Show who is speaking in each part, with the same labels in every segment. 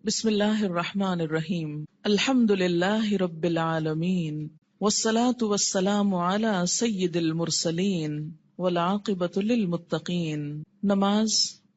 Speaker 1: بسم اللہ الرحمن الرحیم الحمد للہ رب العالمین والصلاة والسلام علی سید المرسلین والعاقبۃ للمتقین۔ نماز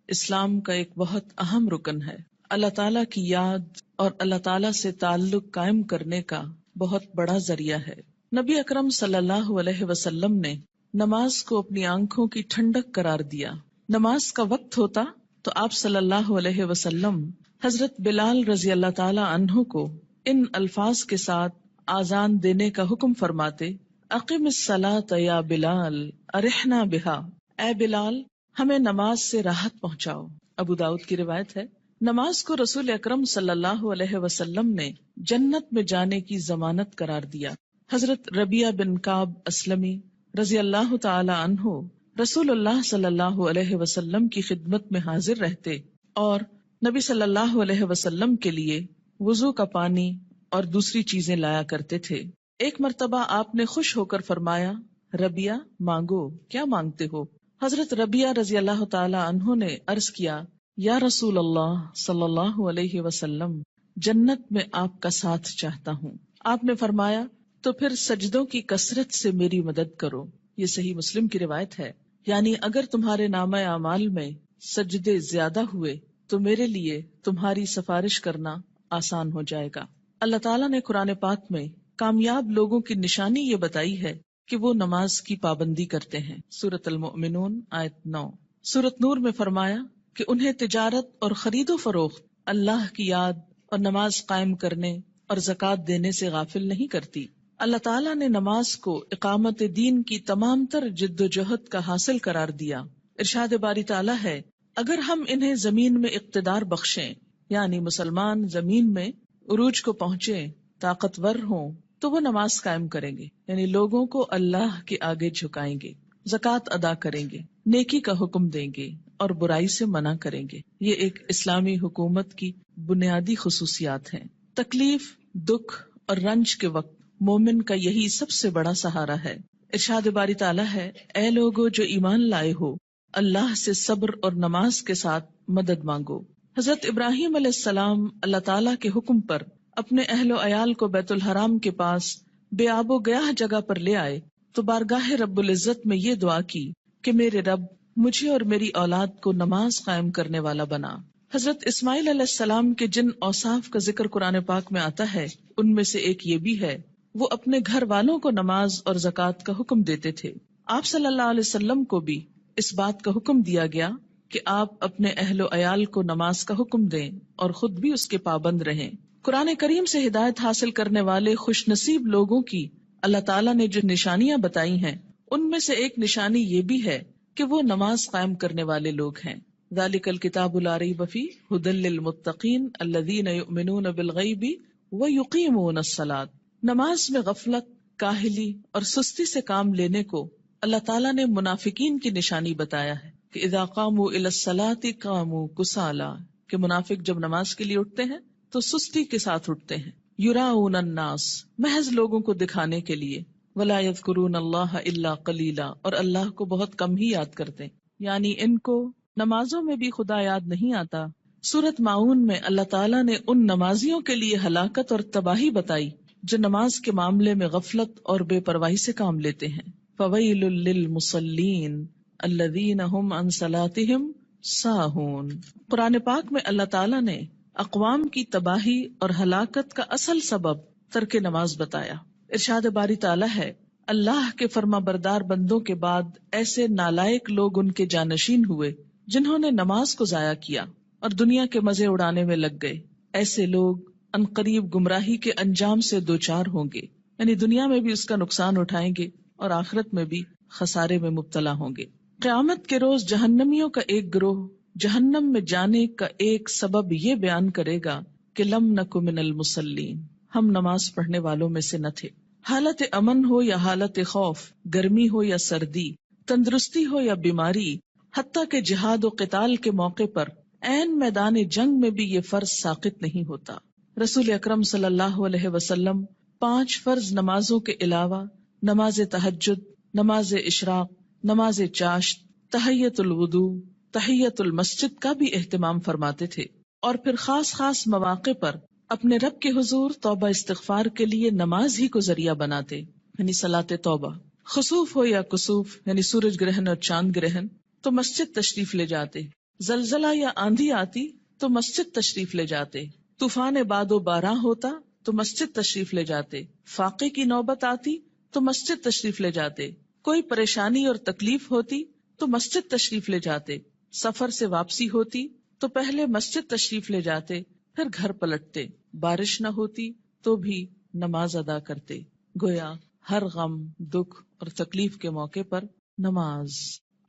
Speaker 1: اسلام کا ایک بہت اہم رکن ہے۔ اللہ تعالیٰ کی یاد اور اللہ تعالیٰ سے تعلق قائم کرنے کا بہت بڑا ذریعہ ہے۔ نبی اکرم صلی اللہ علیہ وسلم نے نماز کو اپنی آنکھوں کی ٹھنڈک قرار دیا۔ نماز کا وقت ہوتا تو آپ صلی اللہ علیہ وسلم حضرت بلال رضی اللہ تعالی عنہ کو ان الفاظ کے ساتھ آذان دینے کا حکم فرماتے: اقم الصلاۃ یا بلال ارحنا بہا، اے بلال ہمیں نماز سے راحت پہنچاؤ۔ ابو داؤد کی روایت ہے۔ نماز کو رسول اکرم صلی اللہ علیہ وسلم نے جنت میں جانے کی ضمانت قرار دیا۔ حضرت ربیعہ بن کعب اسلمی رضی اللہ تعالی عنہ رسول اللہ صلی اللہ علیہ وسلم کی خدمت میں حاضر رہتے اور نبی صلی اللہ علیہ وسلم کے لیے وضو کا پانی اور دوسری چیزیں لایا کرتے تھے۔ ایک مرتبہ آپ نے خوش ہو کر فرمایا: ربیعہ مانگو، کیا مانگتے ہو؟ حضرت ربیعہ رضی اللہ تعالی عنہ نے عرض کیا: یا رسول اللہ صلی اللہ علیہ وسلم، جنت میں آپ کا ساتھ چاہتا ہوں۔ آپ نے فرمایا: تو پھر سجدوں کی کثرت سے میری مدد کرو۔ یہ صحیح مسلم کی روایت ہے۔ یعنی اگر تمہارے نامہ اعمال میں سجدے زیادہ ہوئے تو میرے لیے تمہاری سفارش کرنا آسان ہو جائے گا۔ اللہ تعالیٰ نے قرآن پاک میں کامیاب لوگوں کی نشانی یہ بتائی ہے کہ وہ نماز کی پابندی کرتے ہیں۔ سورۃ المؤمنون آیت 9۔ سورۃ نور میں فرمایا کہ انہیں تجارت اور خرید و فروخت اللہ کی یاد اور نماز قائم کرنے اور زکوٰۃ دینے سے غافل نہیں کرتی۔ اللہ تعالیٰ نے نماز کو اقامت دین کی تمام تر جد و جہد کا حاصل قرار دیا۔ ارشاد باری تعالیٰ ہے: اگر ہم انہیں زمین میں اقتدار بخشیں، یعنی مسلمان زمین میں عروج کو پہنچے، طاقتور ہوں، تو وہ نماز قائم کریں گے، یعنی لوگوں کو اللہ کے آگے جھکائیں گے، زکوٰۃ ادا کریں گے، نیکی کا حکم دیں گے اور برائی سے منع کریں گے۔ یہ ایک اسلامی حکومت کی بنیادی خصوصیات ہیں۔ تکلیف، دکھ اور رنج کے وقت مومن کا یہی سب سے بڑا سہارا ہے۔ ارشاد باری تعالیٰ ہے: اے لوگو جو ایمان لائے ہو، اللہ سے صبر اور نماز کے ساتھ مدد مانگو۔ حضرت ابراہیم علیہ السلام اللہ تعالیٰ کے حکم پر اپنے اہل و عیال کو بیت الحرام کے پاس بے آب و گیاہ جگہ پر لے آئے تو بارگاہ رب العزت میں یہ دعا کی کہ میرے رب مجھے اور میری اولاد کو نماز قائم کرنے والا بنا۔ حضرت اسماعیل علیہ السلام کے جن اوصاف کا ذکر قرآن پاک میں آتا ہے ان میں سے ایک یہ بھی ہے، وہ اپنے گھر والوں کو نماز اور زکوٰۃ کا حکم دیتے تھے۔ آپ صلی اللہ علیہ وسلم کو بھی اس بات کا حکم دیا گیا کہ آپ اپنے اہل و عیال کو نماز کا حکم دیں اور خود بھی اس کے پابند رہیں۔ قرآن کریم سے ہدایت حاصل کرنے والے خوش نصیب لوگوں کی اللہ تعالیٰ نے جو نشانیاں بتائی ہیں ان میں سے ایک نشانی یہ بھی ہے کہ وہ نماز قائم کرنے والے لوگ ہیں۔ ذالک الکتاب لا ریب فیہ ھدی للمتقین الذین یؤمنون بالغیب ویقیمون الصلاۃ۔ نماز میں غفلت، کاہلی اور سستی سے کام لینے کو اللہ تعالیٰ نے منافقین کی نشانی بتایا ہے کہ اذا قاموا الی الصلاۃ قاموا کسالی، کہ منافق جب نماز کے لیے اٹھتے ہیں تو سستی کے ساتھ اٹھتے ہیں۔ یراؤن الناس، محض لوگوں کو دکھانے کے لیے، ولا یذکرون اللہ الا قلیلا، اور اللہ کو بہت کم ہی یاد کرتے ہیں، یعنی ان کو نمازوں میں بھی خدا یاد نہیں آتا۔ سورۃ ماعون میں اللہ تعالیٰ نے ان نمازیوں کے لیے ہلاکت اور تباہی بتائی جو نماز کے معاملے میں غفلت اور بے پرواہی سے کام لیتے ہیں۔ فویل للمصلین الذین هم عن صلاتهم ساہون۔ قرآن پاک میں اللہ تعالیٰ نے اقوام کی تباہی اور ہلاکت کا اصل سبب ترک نماز بتایا۔ ارشاد باری تعالیٰ ہے: اللہ کے فرما بردار بندوں کے بعد ایسے نالائق لوگ ان کے جانشین ہوئے جنہوں نے نماز کو ضائع کیا اور دنیا کے مزے اڑانے میں لگ گئے۔ ایسے لوگ عنقریب گمراہی کے انجام سے دوچار ہوں گے، یعنی دنیا میں بھی اس کا نقصان اٹھائیں گے اور آخرت میں بھی خسارے میں مبتلا ہوں گے۔ قیامت کے روز جہنمیوں کا ایک گروہ جہنم میں جانے کا ایک سبب یہ بیان کرے گا کہ لم نک من المصلین، ہم نماز پڑھنے والوں میں سے نہ تھے۔ حالت امن ہو یا حالت خوف، گرمی ہو یا سردی، تندرستی ہو یا بیماری، حتیٰ کہ جہاد و قتال کے موقع پر عین میدان جنگ میں بھی یہ فرض ساقط نہیں ہوتا۔ رسول اکرم صلی اللہ علیہ وسلم 5 فرض نمازوں کے علاوہ نماز تہجد، نماز اشراق، نماز چاشت، تحیت الوضو، تحیت المسجد کا بھی اہتمام فرماتے تھے، اور پھر خاص خاص مواقع پر اپنے رب کے حضور توبہ استغفار کے لیے نماز ہی کو ذریعہ بناتے، یعنی صلاۃ توبہ. خسوف ہو یا کسوف یعنی سورج گرہن اور چاند گرہن تو مسجد تشریف لے جاتے، زلزلہ یا آندھی آتی تو مسجد تشریف لے جاتے، طوفان باد و باران ہوتا تو مسجد تشریف لے جاتے، فاقے کی نوبت آتی تو مسجد تشریف لے جاتے، کوئی پریشانی اور تکلیف ہوتی تو مسجد تشریف لے جاتے، سفر سے واپسی ہوتی تو پہلے مسجد تشریف لے جاتے پھر گھر پلٹتے، بارش نہ ہوتی تو بھی نماز ادا کرتے. گویا ہر غم، دکھ اور تکلیف کے موقع پر نماز.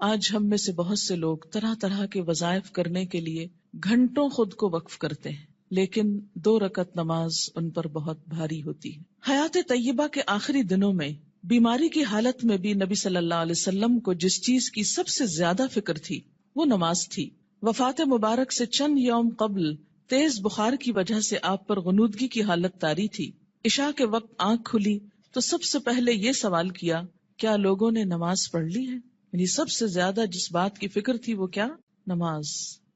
Speaker 1: آج ہم میں سے بہت سے لوگ طرح طرح کے وظائف کرنے کے لیے گھنٹوں خود کو وقف کرتے ہیں، لیکن 2 رکعت نماز ان پر بہت بھاری ہوتی ہے. حیات طیبہ کے آخری دنوں میں بیماری کی حالت میں بھی نبی صلی اللہ علیہ وسلم کو جس چیز کی سب سے زیادہ فکر تھی وہ نماز تھی. وفات مبارک سے چند یوم قبل تیز بخار کی وجہ سے آپ پر غنودگی کی حالت طاری تھی. عشاء کے وقت آنکھ کھلی تو سب سے پہلے یہ سوال کیا، کیا لوگوں نے نماز پڑھ لی ہے؟ یعنی سب سے زیادہ جس بات کی فکر تھی وہ کیا؟ نماز.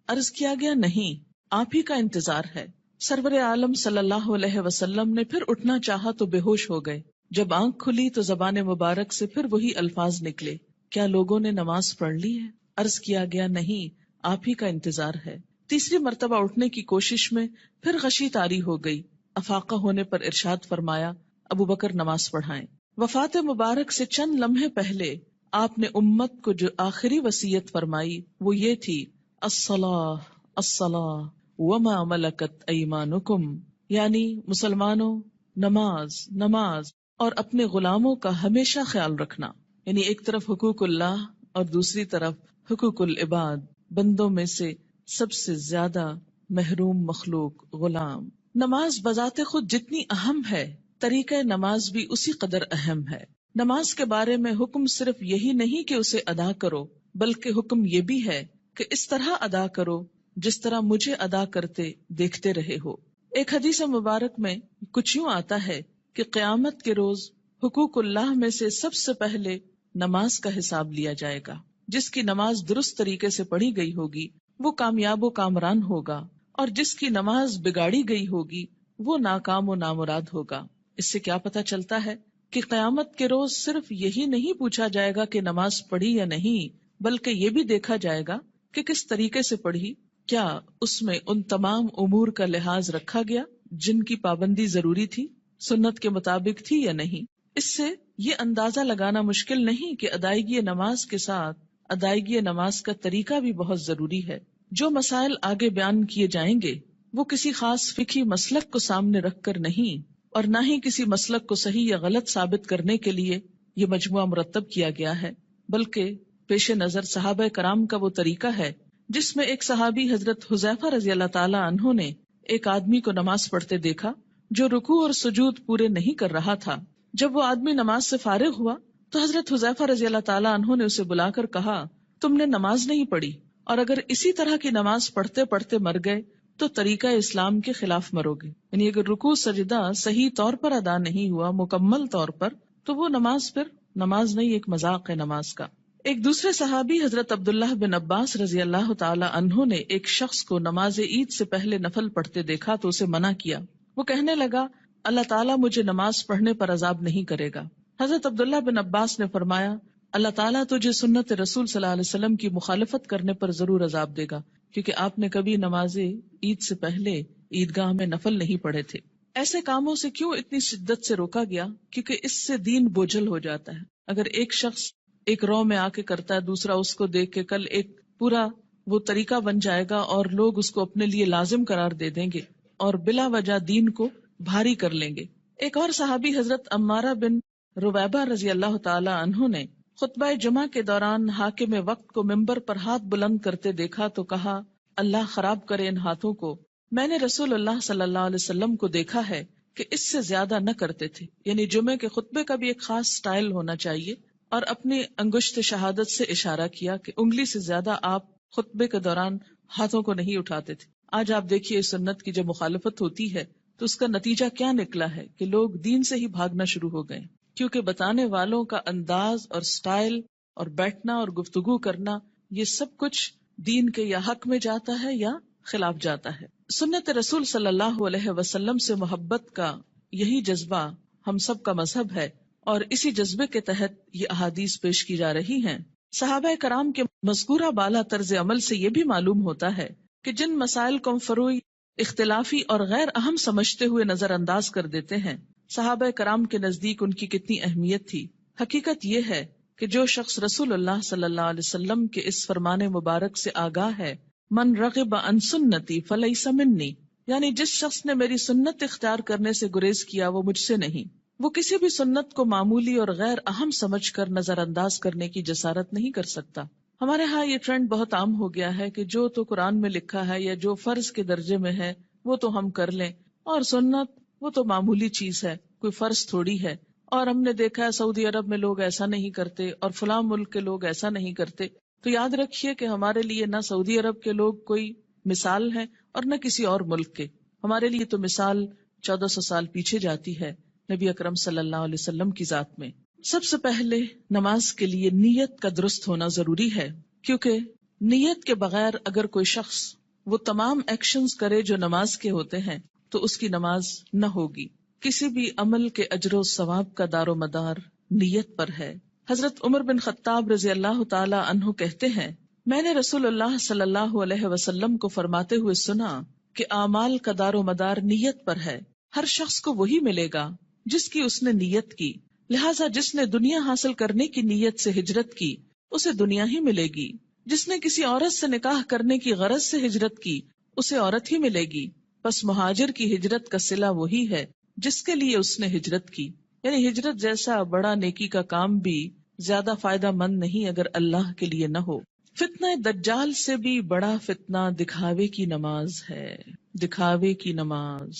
Speaker 1: عرض کیا گیا نہیں، آپ ہی کا انتظار ہے. سرور عالم صلی اللہ علیہ وسلم نے پھر اٹھنا چاہا تو بے ہوش ہو گئے. جب آنکھ کھلی تو زبان مبارک سے پھر وہی الفاظ نکلے، کیا لوگوں نے نماز پڑھ لی ہے؟ عرض کیا گیا نہیں، آپ ہی کا انتظار ہے. تیسری مرتبہ اٹھنے کی کوشش میں پھر غشی طاری ہو گئی. افاقہ ہونے پر ارشاد فرمایا، ابو بکر نماز پڑھائیں. وفات مبارک سے چند لمحے پہلے آپ نے امت کو جو آخری وصیت فرمائی وہ یہ تھی، الصلاۃ الصلاۃ وما ملکت ایمانکم، یعنی مسلمانوں نماز نماز اور اپنے غلاموں کا ہمیشہ خیال رکھنا. یعنی ایک طرف حقوق اللہ اور دوسری طرف حقوق العباد، بندوں میں سے سب سے زیادہ محروم مخلوق غلام. نماز بذات خود جتنی اہم ہے، طریقہ نماز بھی اسی قدر اہم ہے. نماز کے بارے میں حکم صرف یہی نہیں کہ اسے ادا کرو، بلکہ حکم یہ بھی ہے کہ اس طرح ادا کرو جس طرح مجھے ادا کرتے دیکھتے رہے ہو. ایک حدیث مبارک میں کچھ یوں آتا ہے کہ قیامت کے روز حقوق اللہ میں سے سب سے پہلے نماز کا حساب لیا جائے گا. جس کی نماز درست طریقے سے پڑھی گئی ہوگی وہ کامیاب و کامران ہوگا، اور جس کی نماز بگاڑی گئی ہوگی وہ ناکام و نامراد ہوگا. اس سے کیا پتہ چلتا ہے کہ قیامت کے روز صرف یہی نہیں پوچھا جائے گا کہ نماز پڑھی یا نہیں، بلکہ یہ بھی دیکھا جائے گا کہ کس طریقے سے پڑھی، کیا اس میں ان تمام امور کا لحاظ رکھا گیا جن کی پابندی ضروری تھی، سنت کے مطابق تھی یا نہیں. اس سے یہ اندازہ لگانا مشکل نہیں کہ ادائیگی نماز کے ساتھ ادائیگی نماز کا طریقہ بھی بہت ضروری ہے. جو مسائل آگے بیان کیے جائیں گے وہ کسی خاص فقہی مسلک کو سامنے رکھ کر نہیں، اور نہ ہی کسی مسلک کو صحیح یا غلط ثابت کرنے کے لیے یہ مجموعہ مرتب کیا گیا ہے، بلکہ پیش نظر صحابہ کرام کا وہ طریقہ ہے جس میں ایک صحابی حضرت حذیفہ رضی اللہ تعالی عنہ نے ایک آدمی کو نماز پڑھتے دیکھا جو رکوع اور سجود پورے نہیں کر رہا تھا. جب وہ آدمی نماز سے فارغ ہوا تو حضرت حذیفہ رضی اللہ تعالی عنہ نے اسے بلا کر کہا، تم نے نماز نہیں پڑھی، اور اگر اسی طرح کی نماز پڑھتے پڑھتے مر گئے تو طریقہ اسلام کے خلاف مرو گے. یعنی اگر رکوع سجدہ صحیح طور پر ادا نہیں ہوا مکمل طور پر تو وہ نماز پھر نماز نہیں، ایک مذاق ہے نماز کا. ایک دوسرے صحابی حضرت عبداللہ بن عباس رضی اللہ تعالی عنہ نے ایک شخص کو نماز عید سے پہلے نفل پڑھتے دیکھا تو اسے منع کیا. وہ کہنے لگا، اللہ تعالیٰ مجھے نماز پڑھنے پر عذاب نہیں کرے گا. حضرت عبداللہ بن عباس نے فرمایا، اللہ تعالیٰ تجھے سنت رسول صلی اللہ علیہ وسلم کی مخالفت کرنے پر ضرور عذاب دے گا، کیونکہ آپ نے کبھی نماز عید سے پہلے عیدگاہ میں نفل نہیں پڑھے تھے. ایسے کاموں سے کیوں اتنی شدت سے روکا گیا؟ کیونکہ اس سے دین بوجھل ہو جاتا ہے. اگر ایک شخص ایک رو میں آ کے کرتا ہے، دوسرا اس کو دیکھ کے کل ایک پورا وہ طریقہ بن جائے گا اور لوگ اس کو اپنے لیے لازم قرار دے دیں گے اور بلا وجہ دین کو بھاری کر لیں گے. ایک اور صحابی حضرت عمارہ بن رویبہ رضی اللہ تعالی عنہ نے خطبہ جمعہ کے دوران حاکم وقت کو ممبر پر ہاتھ بلند کرتے دیکھا تو کہا، اللہ خراب کرے ان ہاتھوں کو. میں نے رسول اللہ صلی اللہ علیہ وسلم کو دیکھا ہے کہ اس سے زیادہ نہ کرتے تھے. یعنی جمعے کے خطبے کا بھی ایک خاص سٹائل ہونا چاہیے، اور اپنی انگشت شہادت سے اشارہ کیا کہ انگلی سے زیادہ آپ خطبے کے دوران ہاتھوں کو نہیں اٹھاتے تھے. آج آپ دیکھیے اس سنت کی جب مخالفت ہوتی ہے تو اس کا نتیجہ کیا نکلا ہے کہ لوگ دین سے ہی بھاگنا شروع ہو گئے، کیونکہ بتانے والوں کا انداز اور سٹائل اور بیٹھنا اور گفتگو کرنا یہ سب کچھ دین کے یا حق میں جاتا ہے یا خلاف جاتا ہے. سنت رسول صلی اللہ علیہ وسلم سے محبت کا یہی جذبہ ہم سب کا مذہب ہے، اور اسی جذبے کے تحت یہ احادیث پیش کی جا رہی ہیں۔ صحابہ کرام کے مذکورہ بالا طرز عمل سے یہ بھی معلوم ہوتا ہے کہ جن مسائل کو ہم فروعی، اختلافی اور غیر اہم سمجھتے ہوئے نظر انداز کر دیتے ہیں، صحابہ کرام کے نزدیک ان کی کتنی اہمیت تھی۔ حقیقت یہ ہے کہ جو شخص رسول اللہ صلی اللہ علیہ وسلم کے اس فرمان مبارک سے آگاہ ہے، من رغب عن سنتی فلیس منی، یعنی جس شخص نے میری سنت اختیار کرنے سے گریز کیا وہ مجھ سے نہیں، وہ کسی بھی سنت کو معمولی اور غیر اہم سمجھ کر نظر انداز کرنے کی جسارت نہیں کر سکتا۔ ہمارے ہاں یہ ٹرینڈ بہت عام ہو گیا ہے کہ جو تو قرآن میں لکھا ہے یا جو فرض کے درجے میں ہے وہ تو ہم کر لیں، اور سنت وہ تو معمولی چیز ہے، کوئی فرض تھوڑی ہے۔ اور ہم نے دیکھا ہے سعودی عرب میں لوگ ایسا نہیں کرتے اور فلاں ملک کے لوگ ایسا نہیں کرتے، تو یاد رکھیے کہ ہمارے لیے نہ سعودی عرب کے لوگ کوئی مثال ہے اور نہ کسی اور ملک کے۔ ہمارے لیے تو مثال 1400 سال پیچھے جاتی ہے نبی اکرم صلی اللہ علیہ وسلم کی ذات میں۔ سب سے پہلے نماز کے لیے نیت کا درست ہونا ضروری ہے، کیونکہ نیت کے بغیر اگر کوئی شخص وہ تمام ایکشنز کرے جو نماز کے ہوتے ہیں تو اس کی نماز نہ ہوگی۔ کسی بھی عمل کے اجر و ثواب کا دار و مدار نیت پر ہے۔ حضرت عمر بن خطاب رضی اللہ تعالی عنہ کہتے ہیں، میں نے رسول اللہ صلی اللہ علیہ وسلم کو فرماتے ہوئے سنا کہ اعمال کا دار و مدار نیت پر ہے، ہر شخص کو وہی ملے گا جس کی اس نے نیت کی، لہٰذا جس نے دنیا حاصل کرنے کی نیت سے ہجرت کی اسے دنیا ہی ملے گی، جس نے کسی عورت سے نکاح کرنے کی غرض سے ہجرت کی اسے عورت ہی ملے گی، بس مہاجر کی ہجرت کا صلہ وہی ہے جس کے لیے اس نے ہجرت کی۔ یعنی ہجرت جیسا بڑا نیکی کا کام بھی زیادہ فائدہ مند نہیں اگر اللہ کے لیے نہ ہو۔ فتنہ دجال سے بھی بڑا فتنہ دکھاوے کی نماز ہے، دکھاوے کی نماز۔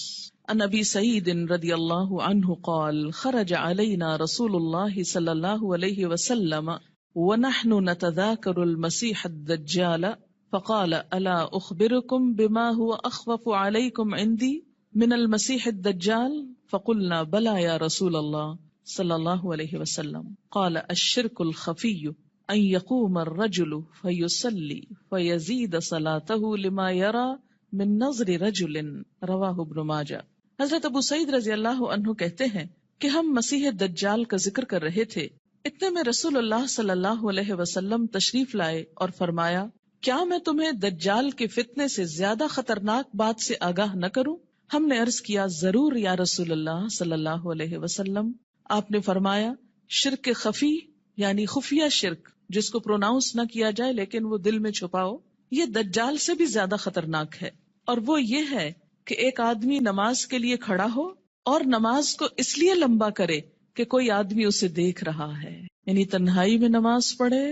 Speaker 1: عن ابی سعید رضی اللہ عنہ قال خرج علینا رسول اللہ صلی اللہ علیہ وسلم ونحن نتذاکر المسیح الدجال فقال الا اخبرکم بما هو اخوف علیکم عندی من المسیح الدجال فقلنا بلا یا رسول اللہ صلی اللہ علیہ وسلم قال الشرک الخفی ان یقوم الرجل فیصلی فیزید صلاته لما یرى من نظر رجل رواہ ابن ماجہ۔ حضرت ابو سعید رضی اللہ عنہ کہتے ہیں کہ ہم مسیح دجال کا ذکر کر رہے تھے، اتنے میں رسول اللہ صلی اللہ علیہ وسلم تشریف لائے اور فرمایا، کیا میں تمہیں دجال کے فتنے سے زیادہ خطرناک بات سے آگاہ نہ کروں؟ ہم نے عرض کیا، ضرور یا رسول اللہ صلی اللہ علیہ وسلم۔ آپ نے فرمایا، شرک خفی یعنی خفیہ شرک جس کو پروناؤنس نہ کیا جائے لیکن وہ دل میں چھپاؤ، یہ دجال سے بھی زیادہ خطرناک ہے، اور وہ یہ ہے کہ ایک آدمی نماز کے لیے کھڑا ہو اور نماز کو اس لیے لمبا کرے کہ کوئی آدمی اسے دیکھ رہا ہے، یعنی تنہائی میں نماز پڑھے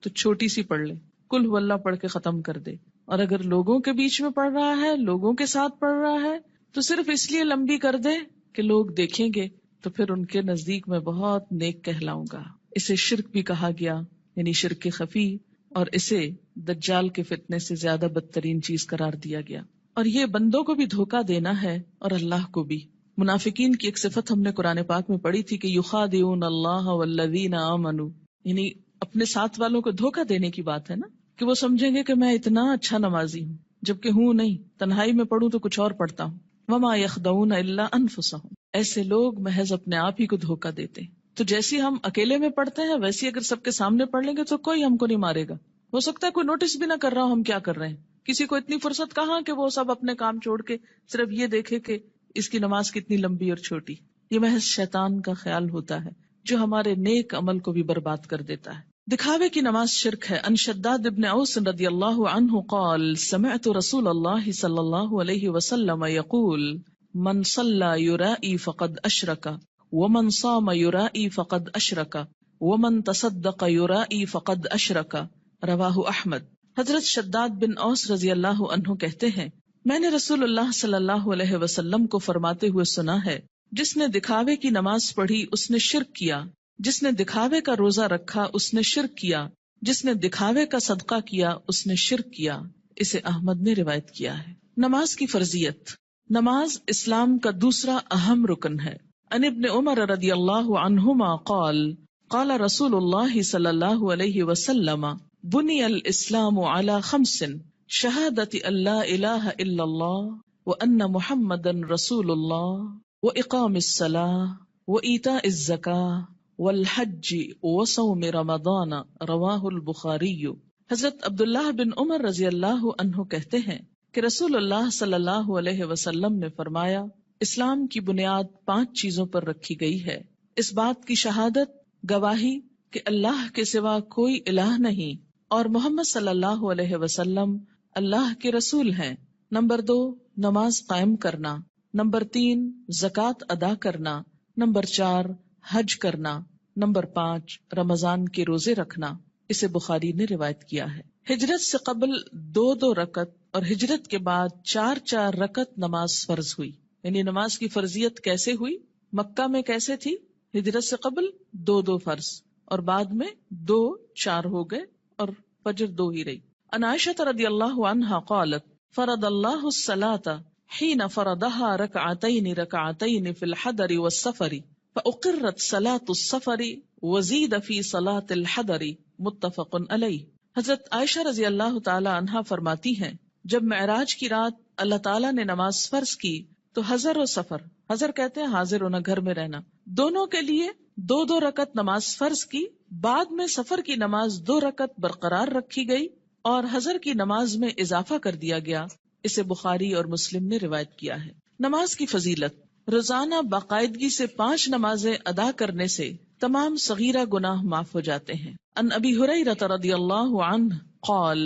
Speaker 1: تو چھوٹی سی پڑھ لے، قل هو اللہ پڑھ کے ختم کر دے، اور اگر لوگوں کے بیچ میں پڑھ رہا ہے، لوگوں کے ساتھ پڑھ رہا ہے تو صرف اس لیے لمبی کر دے کہ لوگ دیکھیں گے تو پھر ان کے نزدیک میں بہت نیک کہلاؤں گا۔ اسے شرک بھی کہا گیا، یعنی شرک خفی، اور اسے دجال کے فتنے سے زیادہ بدترین چیز قرار دیا گیا، اور یہ بندوں کو بھی دھوکہ دینا ہے اور اللہ کو بھی۔ منافقین کی ایک صفت ہم نے قرآن پاک میں پڑھی تھی کہ یخادعون اللہ والذین آمنوا، یعنی اپنے ساتھ والوں کو دھوکہ دینے کی بات ہے نا، کہ وہ سمجھیں گے کہ میں اتنا اچھا نمازی ہوں جبکہ ہوں نہیں، تنہائی میں پڑھوں تو کچھ اور پڑھتا ہوں۔ وما یخدعون الا انفسهم، ایسے لوگ محض اپنے آپ ہی کو دھوکہ دیتے ہیں۔ تو جیسی ہم اکیلے میں پڑھتے ہیں ویسی اگر سب کے سامنے پڑھ لیں گے تو کوئی ہم کو نہیں مارے گا، ہو سکتا ہے کوئی نوٹس بھی نہ کر رہا ہو ہم کیا کر رہے ہیں، کسی کو اتنی فرصت کہاں کہ وہ سب اپنے کام چھوڑ کے صرف یہ دیکھے کہ اس کی نماز کتنی لمبی اور چھوٹی۔ یہ محض شیطان کا خیال ہوتا ہے جو ہمارے نیک عمل کو بھی برباد کر دیتا ہے۔ دکھاوے کی نماز شرک ہے۔ ان شداد ابن اوس رضی اللہ عنہ قال سمعت رسول اللہ صلی اللہ علیہ وسلم یقول من صلی یرائی فقد اشرک ومن صام یرائی فقد اشرک ومن تصدق یرائی فقد اشرک، رواہ احمد۔ حضرت شداد بن اوس رضی اللہ عنہ کہتے ہیں، میں نے رسول اللہ صلی اللہ علیہ وسلم کو فرماتے ہوئے سنا ہے، جس نے دکھاوے کی نماز پڑھی اس نے شرک کیا، جس نے دکھاوے کا روزہ رکھا اس نے شرک کیا، جس نے دکھاوے کا صدقہ کیا اس نے شرک کیا۔ اسے احمد نے روایت کیا ہے۔ نماز کی فرضیت۔ نماز اسلام کا دوسرا اہم رکن ہے۔ ان ابن عمر رضی اللہ عنہما قال قال رسول اللہ صلی اللہ علیہ وسلم بنی الاسلام علی خمس شہادت ان لا الہ الا اللہ وأن محمدًا رسول الله وإقام الصلاة وإيتاء الزكاة والحج وصوم رمضان رواہ البخاری۔ حضرت عبداللہ بن عمر رضی اللہ عنہ کہتے ہیں کہ رسول اللہ صلی اللہ علیہ وسلم نے فرمایا، اسلام کی بنیاد 5 چیزوں پر رکھی گئی ہے، اس بات کی شہادت، گواہی کہ اللہ کے سوا کوئی الہ نہیں اور محمد صلی اللہ علیہ وسلم اللہ کے رسول ہیں۔ نمبر 2، نماز قائم کرنا۔ نمبر 3، زکوٰۃ ادا کرنا۔ نمبر 4، حج کرنا۔ نمبر 5، رمضان کے روزے رکھنا۔ اسے بخاری نے روایت کیا ہے۔ ہجرت سے قبل 2 رکعت اور ہجرت کے بعد 4 رکعت نماز فرض ہوئی۔ یعنی نماز کی فرضیت کیسے ہوئی؟ مکہ میں کیسے تھی؟ ہجرت سے قبل 2 فرض اور بعد میں 4 ہو گئے اور فجر 2 ہی رہی۔ عن عائشہ رضی اللہ عنہا قالت فرض اللہ الصلاة حين فرضها ركعتين في الحضر والسفر فأقرت صلاة السفر وزید فی صلاة الحضر متفق علیہ۔ حضرت عائشہ رضی اللہ تعالی عنہا فرماتی ہیں، جب معراج کی رات اللہ تعالیٰ نے نماز فرض کی تو حضر و سفر، حضر کہتے ہیں حاضر ہونا، گھر میں رہنا، دونوں کے لیے 2 رکعت نماز فرض کی، بعد میں سفر کی نماز 2 رکعت برقرار رکھی گئی اور حضر کی نماز میں اضافہ کر دیا گیا۔ اسے بخاری اور مسلم نے روایت کیا ہے۔ نماز کی فضیلت، روزانہ باقاعدگی سے 5 نمازیں ادا کرنے سے تمام صغیرہ گناہ معاف ہو جاتے ہیں۔ ان ابی ہریرہ رضی اللہ عنہ قال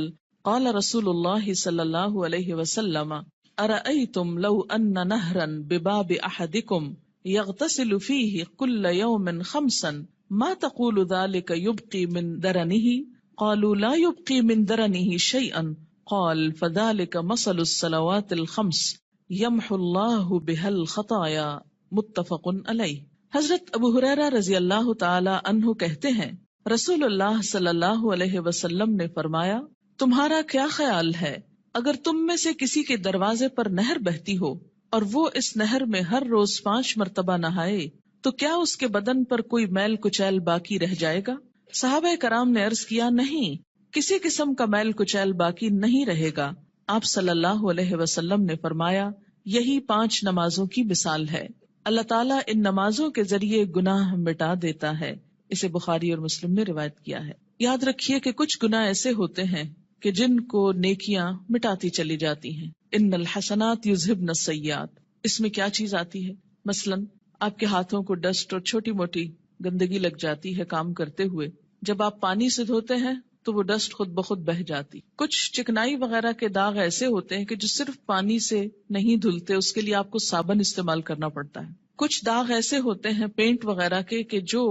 Speaker 1: قال رسول اللہ صلی اللہ علیہ وسلم ارأیتم لو ان نہرا بباب احدکم یغتسل فیہ کل یوم 5 ما تقول ذلك یبقی من درنہ قالوا لا یبقی من درنہ شیئا قال فذلك مثل الصلوات ال5 یمحو اللہ بها الخطایا متفق علیہ۔ حضرت ابو ہریرہ رضی اللہ تعالی عنہ کہتے ہیں، رسول اللہ صلی اللہ علیہ وسلم نے فرمایا، تمہارا کیا خیال ہے اگر تم میں سے کسی کے دروازے پر نہر بہتی ہو اور وہ اس نہر میں ہر روز 5 مرتبہ نہائے تو کیا اس کے بدن پر کوئی میل کچیل باقی رہ جائے گا؟ صحابہ کرام نے عرض کیا، نہیں، کسی قسم کا میل کچیل باقی نہیں رہے گا۔ آپ صلی اللہ علیہ وسلم نے فرمایا، یہی 5 نمازوں کی مثال ہے، اللہ تعالیٰ ان نمازوں کے ذریعے گناہ مٹا دیتا ہے۔ اسے بخاری اور مسلم نے روایت کیا ہے۔ یاد رکھیے کہ کچھ گناہ ایسے ہوتے ہیں کہ جن کو نیکیاں مٹاتی چلی جاتی ہیں۔ ان الحسنات یذہبن السیئات، اس میں کیا چیز آتی ہے؟ مثلاً آپ کے ہاتھوں کو ڈسٹ اور چھوٹی موٹی گندگی لگ جاتی ہے کام کرتے ہوئے، جب آپ پانی سے دھوتے ہیں تو وہ ڈسٹ خود بخود بہہ جاتی۔ کچھ چکنائی وغیرہ کے داغ ایسے ہوتے ہیں کہ جو صرف پانی سے نہیں دھلتے، اس کے لیے آپ کو صابن استعمال کرنا پڑتا ہے۔ کچھ داغ ایسے ہوتے ہیں پینٹ وغیرہ کے کہ جو